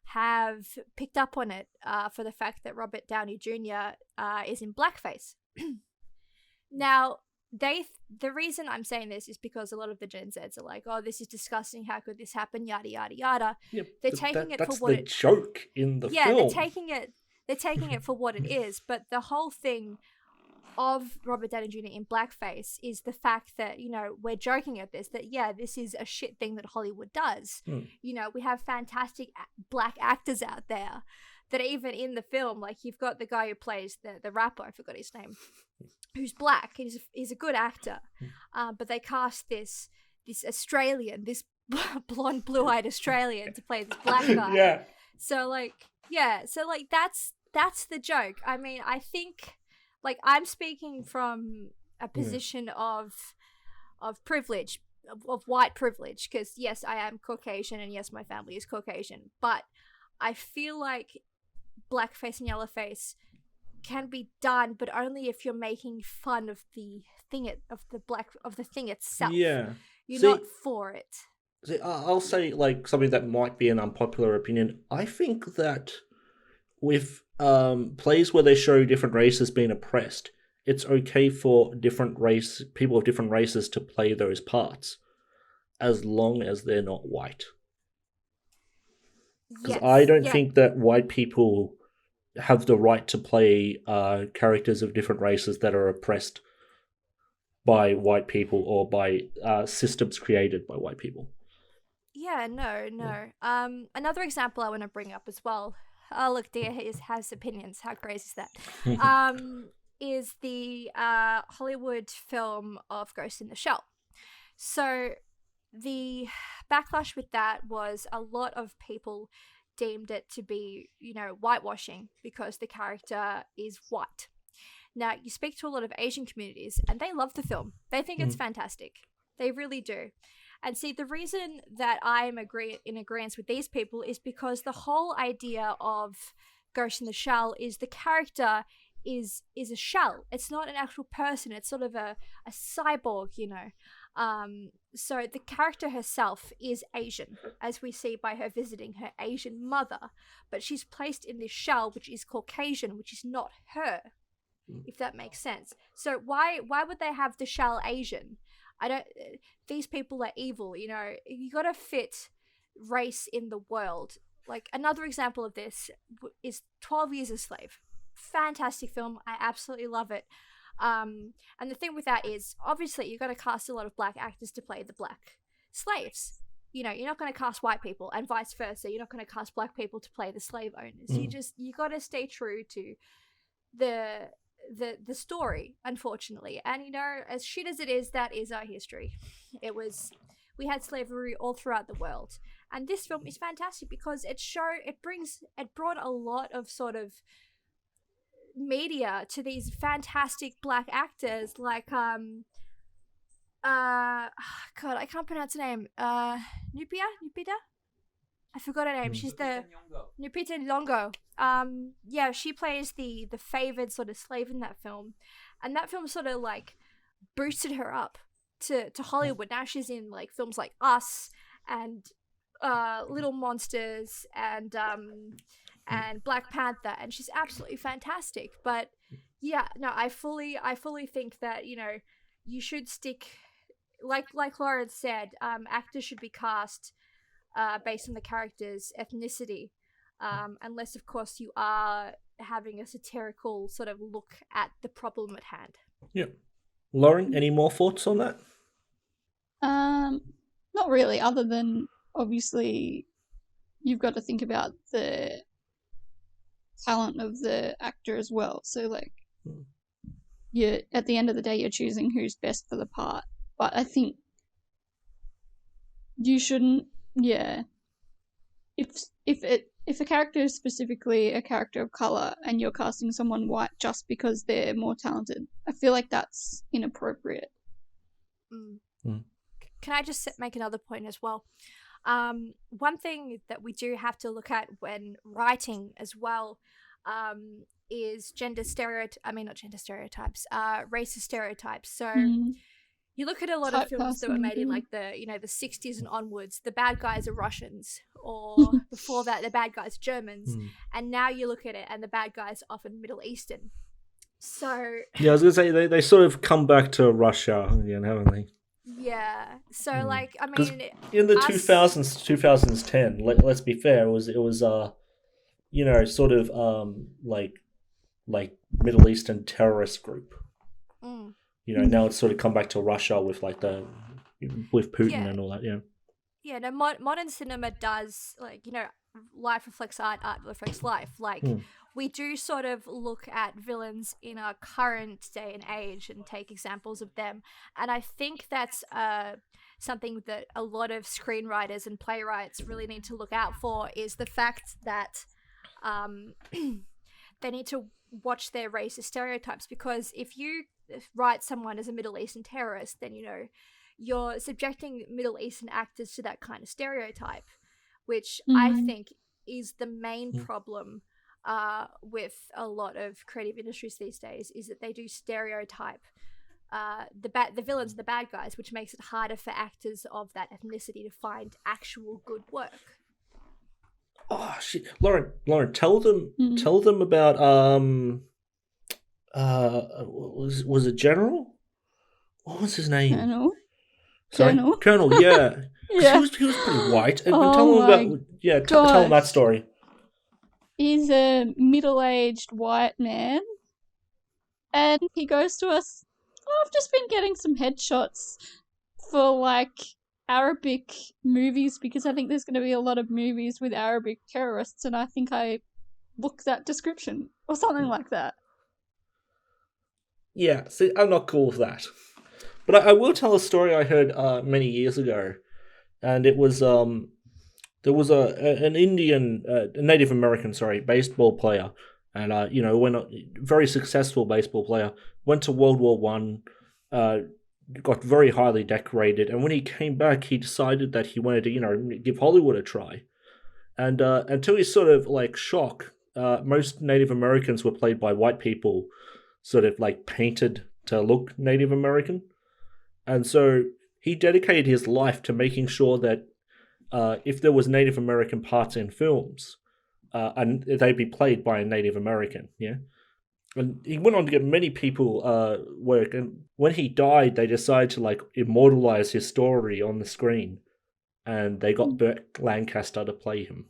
have picked up on it for the fact that Robert Downey Jr. Is in blackface. Now, the reason I'm saying this is because a lot of the Gen Zs are like, oh, this is disgusting, how could this happen, yada yada yada. Yeah, they're taking it for what that's the joke in the film. they're taking it for what it is, but the whole thing of Robert Downey Jr. in blackface is the fact that, we're joking at this, that this is a shit thing that Hollywood does. We have fantastic black actors out there that are even in the film, like you've got the guy who plays the rapper, I forgot his name, who's black. He's a good actor, but they cast this Australian, this blonde, blue-eyed Australian to play this black guy. Yeah. So that's the joke. I mean, I think, like, I'm speaking from a position of privilege, of white privilege, because yes, I am Caucasian, and yes, my family is Caucasian, but I feel like blackface and yellowface can be done, but only if you're making fun of the thing itself. Yeah, you're not for it. See, I'll say, like, something that might be an unpopular opinion. I think that with plays where they show different races being oppressed, it's okay for people of different races to play those parts, as long as they're not white. Because I don't think that white people have the right to play characters of different races that are oppressed by white people or by systems created by white people. Yeah, no. Another example I want to bring up as well. Oh, look, Dia has opinions. How crazy is that? Is the Hollywood film of Ghost in the Shell. So the backlash with that was a lot of people deemed it to be, whitewashing because the character is white. Now, you speak to a lot of Asian communities and they love the film. They think it's fantastic. They really do. And see, the reason that I am in agreement with these people is because the whole idea of Ghost in the Shell is the character is a shell. It's not an actual person. It's sort of a cyborg, So the character herself is Asian, as we see by her visiting her Asian mother, but she's placed in this shell, which is Caucasian, which is not her, if that makes sense. So why would they have the shell Asian? These people are evil, you gotta fit race in the world. Like, another example of this is 12 Years a Slave. Fantastic film. I absolutely love it. And the thing with that is, obviously, you've got to cast a lot of black actors to play the black slaves. You're not going to cast white people, and vice versa. You're not going to cast black people to play the slave owners. You got to stay true to the story, unfortunately. And as shit as it is, that is our history. We had slavery all throughout the world, and this film is fantastic because it brought a lot of sort of media to these fantastic black actors, like God, I can't pronounce her name. Nupita? I forgot her name. She's the Nupita Nyong'o. Yeah, she plays the favored sort of slave in that film, and that film sort of like boosted her up to Hollywood. Now she's in like films like Us and Little Monsters and Black Panther, and she's absolutely fantastic. But yeah, no, I fully think that, you know, you should stick, like Lawrence said, actors should be cast based on the character's ethnicity, unless of course you are having a satirical sort of look at the problem at hand. Yeah. Lauren, any more thoughts on that? Not really, other than obviously you've got to think about the talent of the actor as well. So like, at the end of the day, you're choosing who's best for the part. But I think you shouldn't. Yeah, if a character is specifically a character of color and you're casting someone white just because they're more talented, I feel like that's inappropriate. Can I just make another point as well? One thing that we do have to look at when writing as well is racist stereotypes. So you look at a lot of films that were made in like the 60s and onwards. The bad guys are Russians, or before that, the bad guys are Germans, and now you look at it and the bad guys are often Middle Eastern. So yeah, I was gonna say they sort of come back to Russia again, haven't they? Yeah. So like, I mean, in the 2000s, 2010, let's be fair, it was you know, sort of like Middle Eastern terrorist group. You know, now it's sort of come back to Russia with like with Putin and all that. Yeah. Yeah. No, modern cinema does, like, you know, life reflects art, art reflects life. Like we do sort of look at villains in our current day and age and take examples of them, and I think that's something that a lot of screenwriters and playwrights really need to look out for, is the fact that they need to watch their racist stereotypes, because if you write someone as a Middle Eastern terrorist, then, you know, you're subjecting Middle Eastern actors to that kind of stereotype, which I think is the main problem with a lot of creative industries these days, is that they do stereotype the villains, the bad guys, which makes it harder for actors of that ethnicity to find actual good work. Oh shit, Lauren, tell them about was it General? What was his name? Colonel. Sorry? Colonel. Yeah. Yeah. He was pretty white. And tell them about tell them that story. He's a middle-aged white man, and he goes to us. Oh, I've just been getting some headshots for like Arabic movies, because I think there's going to be a lot of movies with Arabic terrorists, and I think I looked that description or something like that. Yeah, see, I'm not cool with that. But I will tell a story I heard many years ago, and it was there was an Indian, a Native American, baseball player, and you know, when a very successful baseball player, went to World War One, got very highly decorated, and when he came back, he decided that he wanted to, you know, give Hollywood a try, and to his sort of like shock, most Native Americans were played by white people, sort of like painted to look Native American. And so he dedicated his life to making sure that if there was Native American parts in films, and they'd be played by a Native American, yeah? And he went on to get many people work, and when he died, they decided to like immortalize his story on the screen, and they got Burt Lancaster to play him.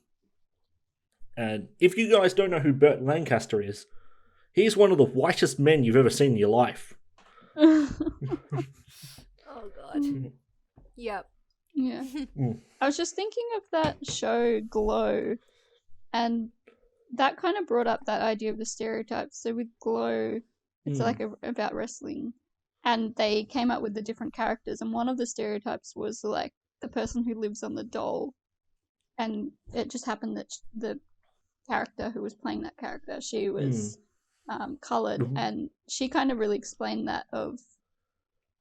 And if you guys don't know who Burt Lancaster is, he's one of the whitest men you've ever seen in your life. Oh god. Yep. Yeah. I was just thinking of that show Glow, and that kind of brought up that idea of the stereotypes. So with Glow, it's like about wrestling, and they came up with the different characters, and one of the stereotypes was like the person who lives on the doll, and it just happened that the character who was playing that character, she was coloured, and she kind of really explained that of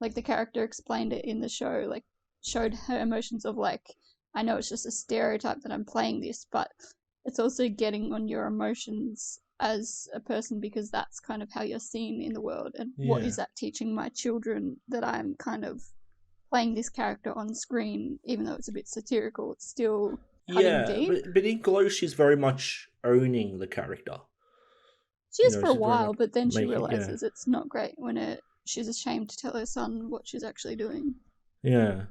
like the character explained it in the show, like showed her emotions of like, I know it's just a stereotype that I'm playing this, but it's also getting on your emotions as a person because that's kind of how you're seen in the world. And what is that teaching my children, that I'm kind of playing this character on screen, even though it's a bit satirical, it's still cutting deep. But in Glow, she's very much owning the character. She is for a while, but then she realizes it's not great when she's ashamed to tell her son what she's actually doing. Yeah.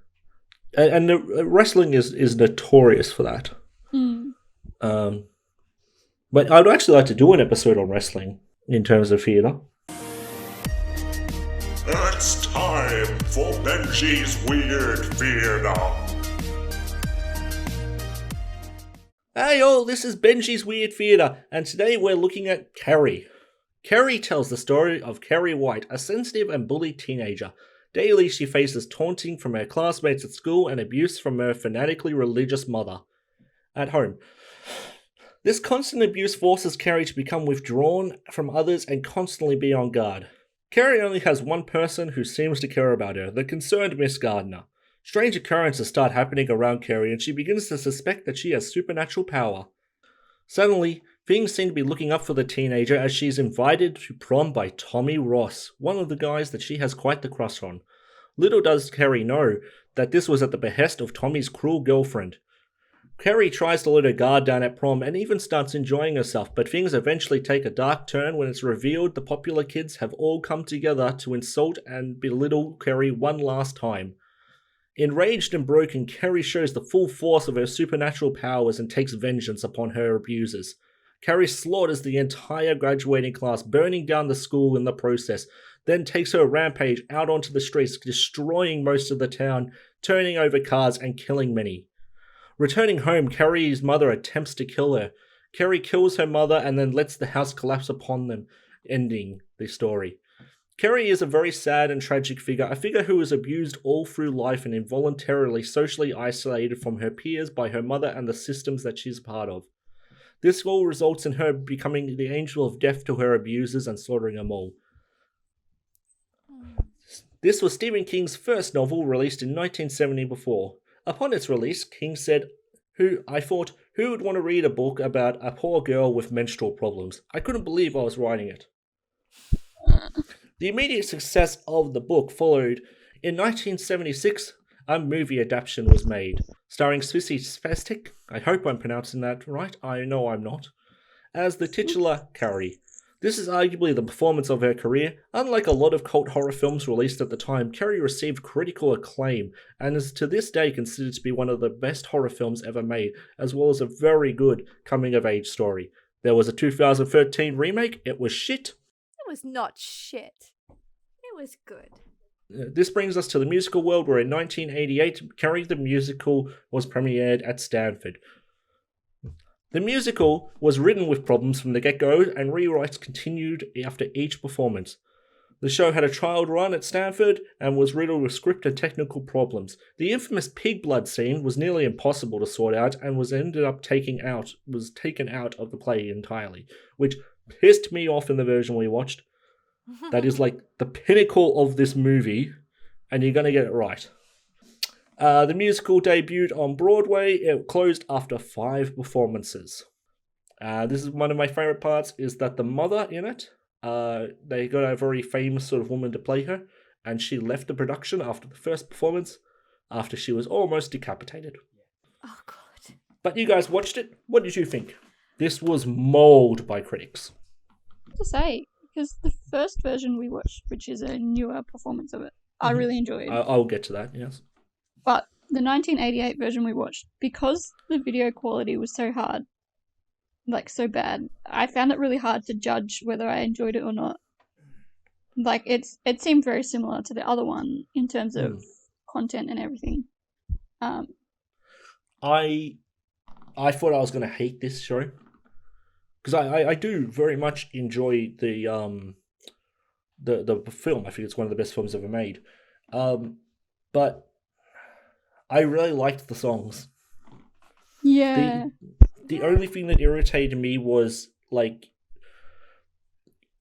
And the wrestling is notorious for that. But I'd actually like to do an episode on wrestling in terms of theatre. It's time for Benji's Weird Theatre. Hey all, this is Benji's Weird Theatre, and today we're looking at Carrie. Carrie tells the story of Carrie White, a sensitive and bullied teenager. Daily she faces taunting from her classmates at school and abuse from her fanatically religious mother at home. This constant abuse forces Carrie to become withdrawn from others and constantly be on guard. Carrie only has one person who seems to care about her, the concerned Miss Gardner. Strange occurrences start happening around Carrie and she begins to suspect that she has supernatural power. Suddenly, things seem to be looking up for the teenager as she is invited to prom by Tommy Ross, one of the guys that she has quite the crush on. Little does Carrie know that this was at the behest of Tommy's cruel girlfriend. Carrie tries to let her guard down at prom and even starts enjoying herself, but things eventually take a dark turn when it's revealed the popular kids have all come together to insult and belittle Carrie one last time. Enraged and broken, Carrie shows the full force of her supernatural powers and takes vengeance upon her abusers. Carrie slaughters the entire graduating class, burning down the school in the process, then takes her rampage out onto the streets, destroying most of the town, turning over cars and killing many. Returning home, Carrie's mother attempts to kill her. Carrie kills her mother and then lets the house collapse upon them, ending the story. Carrie is a very sad and tragic figure, a figure who was abused all through life and involuntarily socially isolated from her peers by her mother and the systems that she's a part of. This all results in her becoming the angel of death to her abusers and slaughtering them all. This was Stephen King's first novel, released in 1974. Upon its release, King said, who would want to read a book about a poor girl with menstrual problems? I couldn't believe I was writing it. The immediate success of the book followed. In 1976, a movie adaptation was made, starring Sissy Spacek, I hope I'm pronouncing that right, I know I'm not, as the titular Carrie. This is arguably the performance of her career. Unlike a lot of cult horror films released at the time, Carrie received critical acclaim and is to this day considered to be one of the best horror films ever made, as well as a very good coming-of-age story. There was a 2013 remake, it was shit. It was not shit. It was good. This brings us to the musical world, where in 1988, Carrie the Musical was premiered at Stanford. The musical was written with problems from the get-go, and rewrites continued after each performance. The show had a trial run at Stanford and was riddled with script and technical problems. The infamous pig blood scene was nearly impossible to sort out and was taken out of the play entirely, which pissed me off in the version we watched. That is like the pinnacle of this movie, and you're going to get it right. The musical debuted on Broadway. It closed after 5 performances. This is one of my favourite parts, is that the mother in it, they got a very famous sort of woman to play her, and she left the production after the first performance, after she was almost decapitated. Oh, God. But you guys watched it. What did you think? This was mauled by critics. To say, because the first version we watched, which is a newer performance of it, I really enjoyed. I'll get to that, yes. But the 1988 version we watched, because the video quality was so hard, like so bad, I found it really hard to judge whether I enjoyed it or not. Like it seemed very similar to the other one in terms of content and everything. I thought I was going to hate this show, because I do very much enjoy the film. I think it's one of the best films ever made. But I really liked the songs. Yeah. The only thing that irritated me was,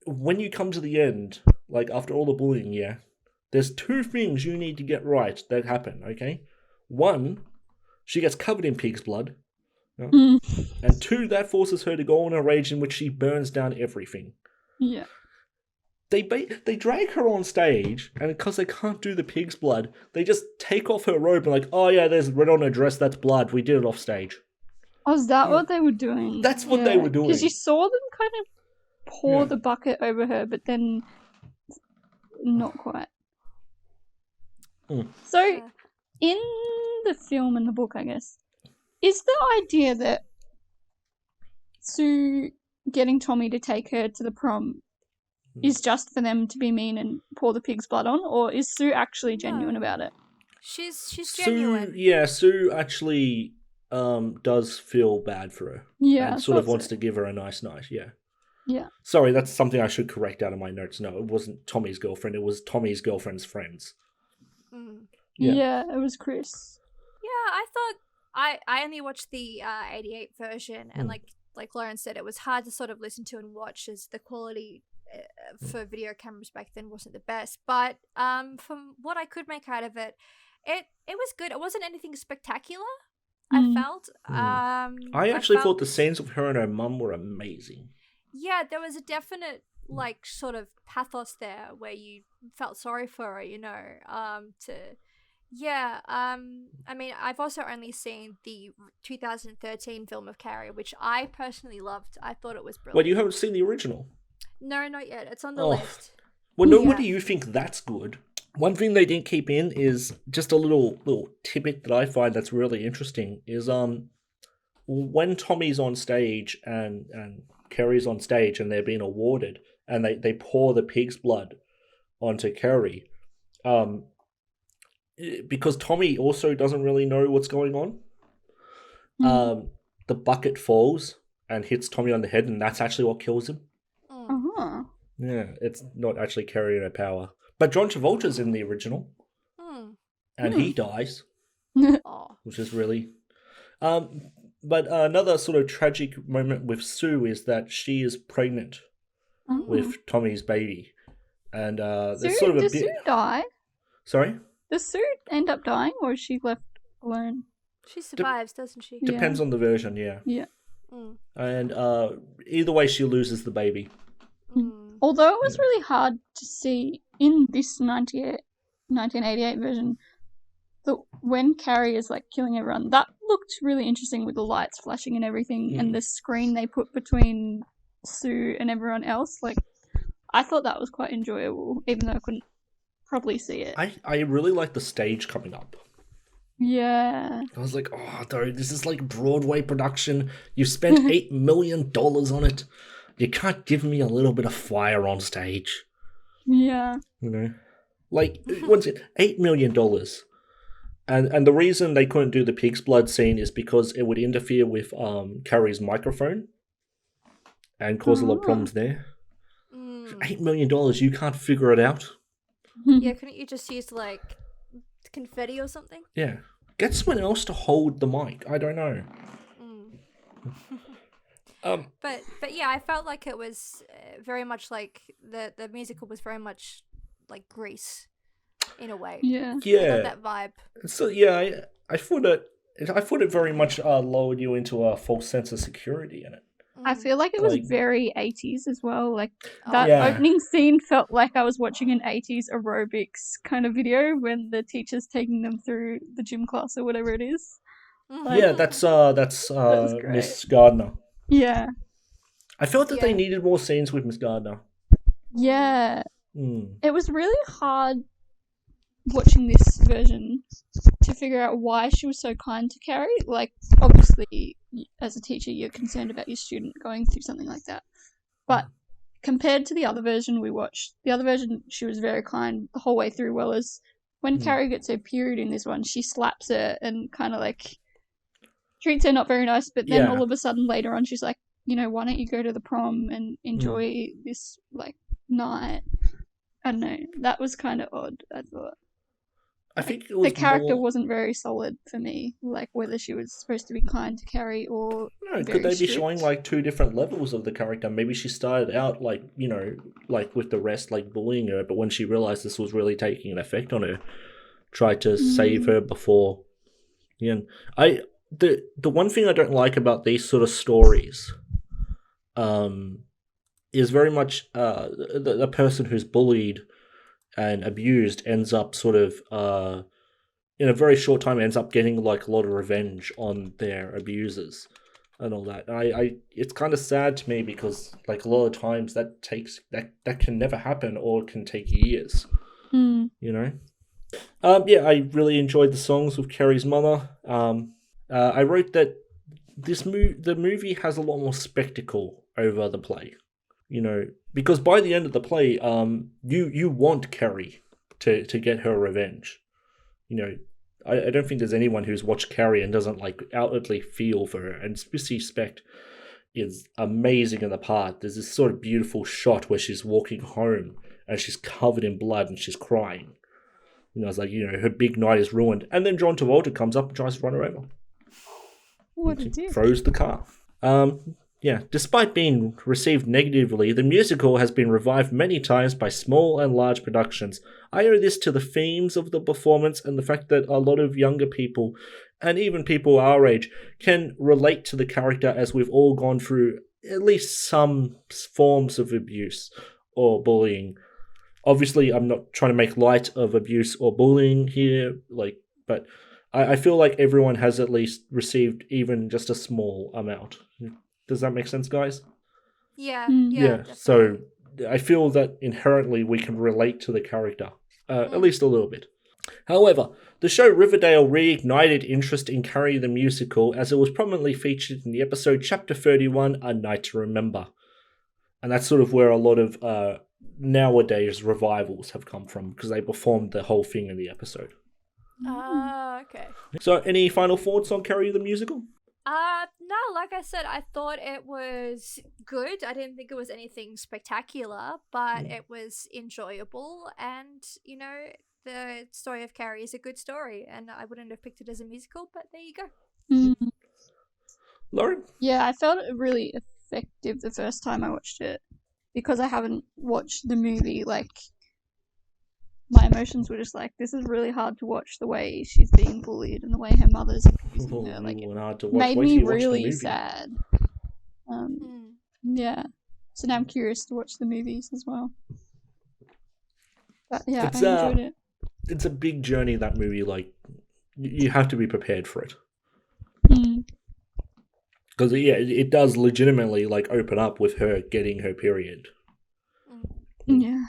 when you come to the end, after all the bullying, there's two things you need to get right that happen, okay? One, she gets covered in pig's blood. And two, that forces her to go on a rage in which she burns down everything. Yeah. They drag her on stage, and because they can't do the pig's blood, they just take off her robe and like, oh yeah, there's red on her dress, that's blood, we did it off stage. Oh, is that what they were doing? That's what they were doing. Because you saw them kind of pour the bucket over her, but then not quite. So, in the film and the book, I guess, is the idea that Sue getting Tommy to take her to the prom is just for them to be mean and pour the pig's blood on, or is Sue actually genuine about it? She's genuine. Sue actually does feel bad for her. Yeah. And sort of wants to give her a nice night, yeah. Yeah. Sorry, that's something I should correct out of my notes. No, it wasn't Tommy's girlfriend, it was Tommy's girlfriend's friends. Yeah, it was Chris. Yeah, I thought I only watched the 88 version, and like Lauren said, it was hard to sort of listen to and watch as the quality for video cameras back then wasn't the best. But from what I could make out of it, it was good. It wasn't anything spectacular, I felt. I actually thought the scenes of her and her mum were amazing. Yeah, there was a definite like sort of pathos there where you felt sorry for her, you know. I mean, I've also only seen the 2013 film of Carrie, which I personally loved. I thought it was brilliant. Well, you haven't seen the original? No, not yet. It's on the list. Well, no, what do you think that's good? One thing they didn't keep in is just a little tidbit that I find that's really interesting is when Tommy's on stage and Carrie's on stage and they're being awarded and they pour the pig's blood onto Carrie, because Tommy also doesn't really know what's going on. The bucket falls and hits Tommy on the head, and that's actually what kills him. Yeah, it's not actually Carrie in her power. But John Travolta's in the original. And he dies. Which is really... but another sort of tragic moment with Sue is that she is pregnant with Tommy's baby. And there's sort of a bit... Does Sue die? Sorry? Does Sue end up dying, or is she left alone? She survives, doesn't she? Depends on the version, yeah. Yeah. And either way, she loses the baby. Although it was really hard to see in this 1988 version, when Carrie is like killing everyone, that looked really interesting with the lights flashing and everything, and the screen they put between Sue and everyone else. Like, I thought that was quite enjoyable, even though I couldn't probably see it. I really like the stage coming up. Yeah. I was like, oh, dude, this is like Broadway production. You spent $8 million on it. You can't give me a little bit of fire on stage. Yeah. You know? Like, what's it? $8 million. And the reason they couldn't do the pig's blood scene is because it would interfere with Carrie's microphone and cause a lot of problems there. $8 million, you can't figure it out? Yeah, couldn't you just use, like, confetti or something? Yeah. Get someone else to hold the mic. I don't know. But yeah, I felt like it was very much like the musical was very much like Grease in a way. Yeah. Yeah. That vibe. So yeah, I thought it very much lowered you into a false sense of security in it. I feel like it was Like- very 80s as well. Like, that opening scene felt like I was watching an 80s aerobics kind of video when the teacher's taking them through the gym class or whatever it is. Like, Yeah, that's great. Miss Gardner. Yeah. I felt that they needed more scenes with Miss Gardner. Yeah. It was really hard watching this version to figure out why she was so kind to Carrie. Like, obviously, as a teacher, you're concerned about your student going through something like that. But compared to the other version we watched, the other version, she was very kind the whole way through, whereas when Carrie gets her period in this one, she slaps her and kind of, like, treats her not very nice, but then all of a sudden later on she's like, you know, why don't you go to the prom and enjoy this, like, night? I don't know. That was kind of odd, I thought. I think it was the character more... wasn't very solid for me, like whether she was supposed to be kind to Carrie or No, very could they be strict. showing like two different levels of the character? Maybe she started out like, you know, like with the rest, like bullying her, but when she realized this was really taking an effect on her, tried to save her before. Yeah, the one thing I don't like about these sort of stories, is very much the person who's bullied and abused ends up sort of in a very short time ends up getting like a lot of revenge on their abusers and all that. I it's kind of sad to me because like a lot of times that can never happen or can take years. You know. Yeah, I really enjoyed the songs with Carrie's mother. I wrote that the movie has a lot more spectacle over the play. You know, because by the end of the play, you want Carrie to get her revenge. You know, I don't think there's anyone who's watched Carrie and doesn't like outwardly feel for her. And Spissy Speck is amazing in the part. There's this sort of beautiful shot where she's walking home and she's covered in blood and she's crying. You know, it's like, you know, her big night is ruined. And then John Travolta comes up and tries to run her over. What a dick. Throws the car. Yeah, despite being received negatively, the musical has been revived many times by small and large productions. I owe this to the themes of the performance and the fact that a lot of younger people, and even people our age, can relate to the character as we've all gone through at least some forms of abuse or bullying. Obviously, I'm not trying to make light of abuse or bullying here, but I feel like everyone has at least received even just a small amount. Does that make sense, guys? Yeah. Yeah. So I feel that inherently we can relate to the character, at least a little bit. However, the show Riverdale reignited interest in Carrie the Musical as it was prominently featured in the episode Chapter 31, A Night to Remember. And that's sort of where a lot of nowadays revivals have come from, because they performed the whole thing in the episode. Okay. So any final thoughts on Carrie the Musical? No, like I said, I thought it was good. I didn't think it was anything spectacular, but it was enjoyable, and, you know, the story of Carrie is a good story, and I wouldn't have picked it as a musical, but there you go. Lauren? Yeah, I felt it really effective the first time I watched it. Because I haven't watched the movie, like, my emotions were just like, this is really hard to watch, the way she's being bullied and the way her mother's abusing her. Like, it made me really sad. Yeah. So now I'm curious to watch the movies as well. But yeah, I enjoyed it. It's a big journey, that movie. Like, you have to be prepared for it. Because, yeah, it does legitimately, like, open up with her getting her period. Yeah.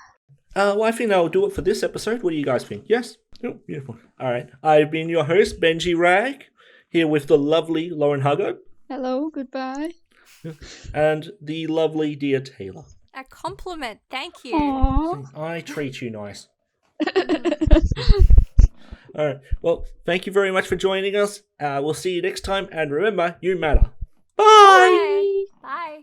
Well, I think that'll do it for this episode. What do you guys think? Yes? Oh, beautiful. All right. I've been your host, Benji Rag, here with the lovely Lauren Huggo. Hello, goodbye. And the lovely Dear Taylor. A compliment, thank you. Aww. I treat you nice. All right. Well, thank you very much for joining us. We'll see you next time. And remember, you matter. Bye! Bye.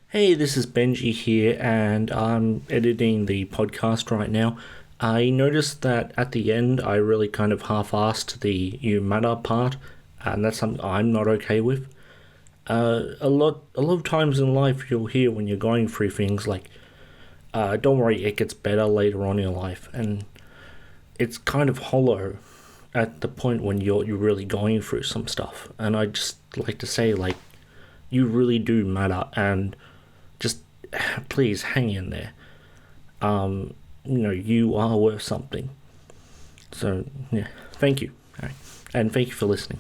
Hey, this is Benji here, and I'm editing the podcast right now. I noticed that at the end, I really kind of half-assed the "you matter" part, and that's something I'm not okay with. A lot of times in life, you'll hear when you're going through things like, "Don't worry, it gets better later on in life," and it's kind of hollow at the point when you're really going through some stuff. And I just like to say, like, you really do matter, and just please hang in there. You know, you are worth something. So yeah, thank you. All right. And thank you for listening.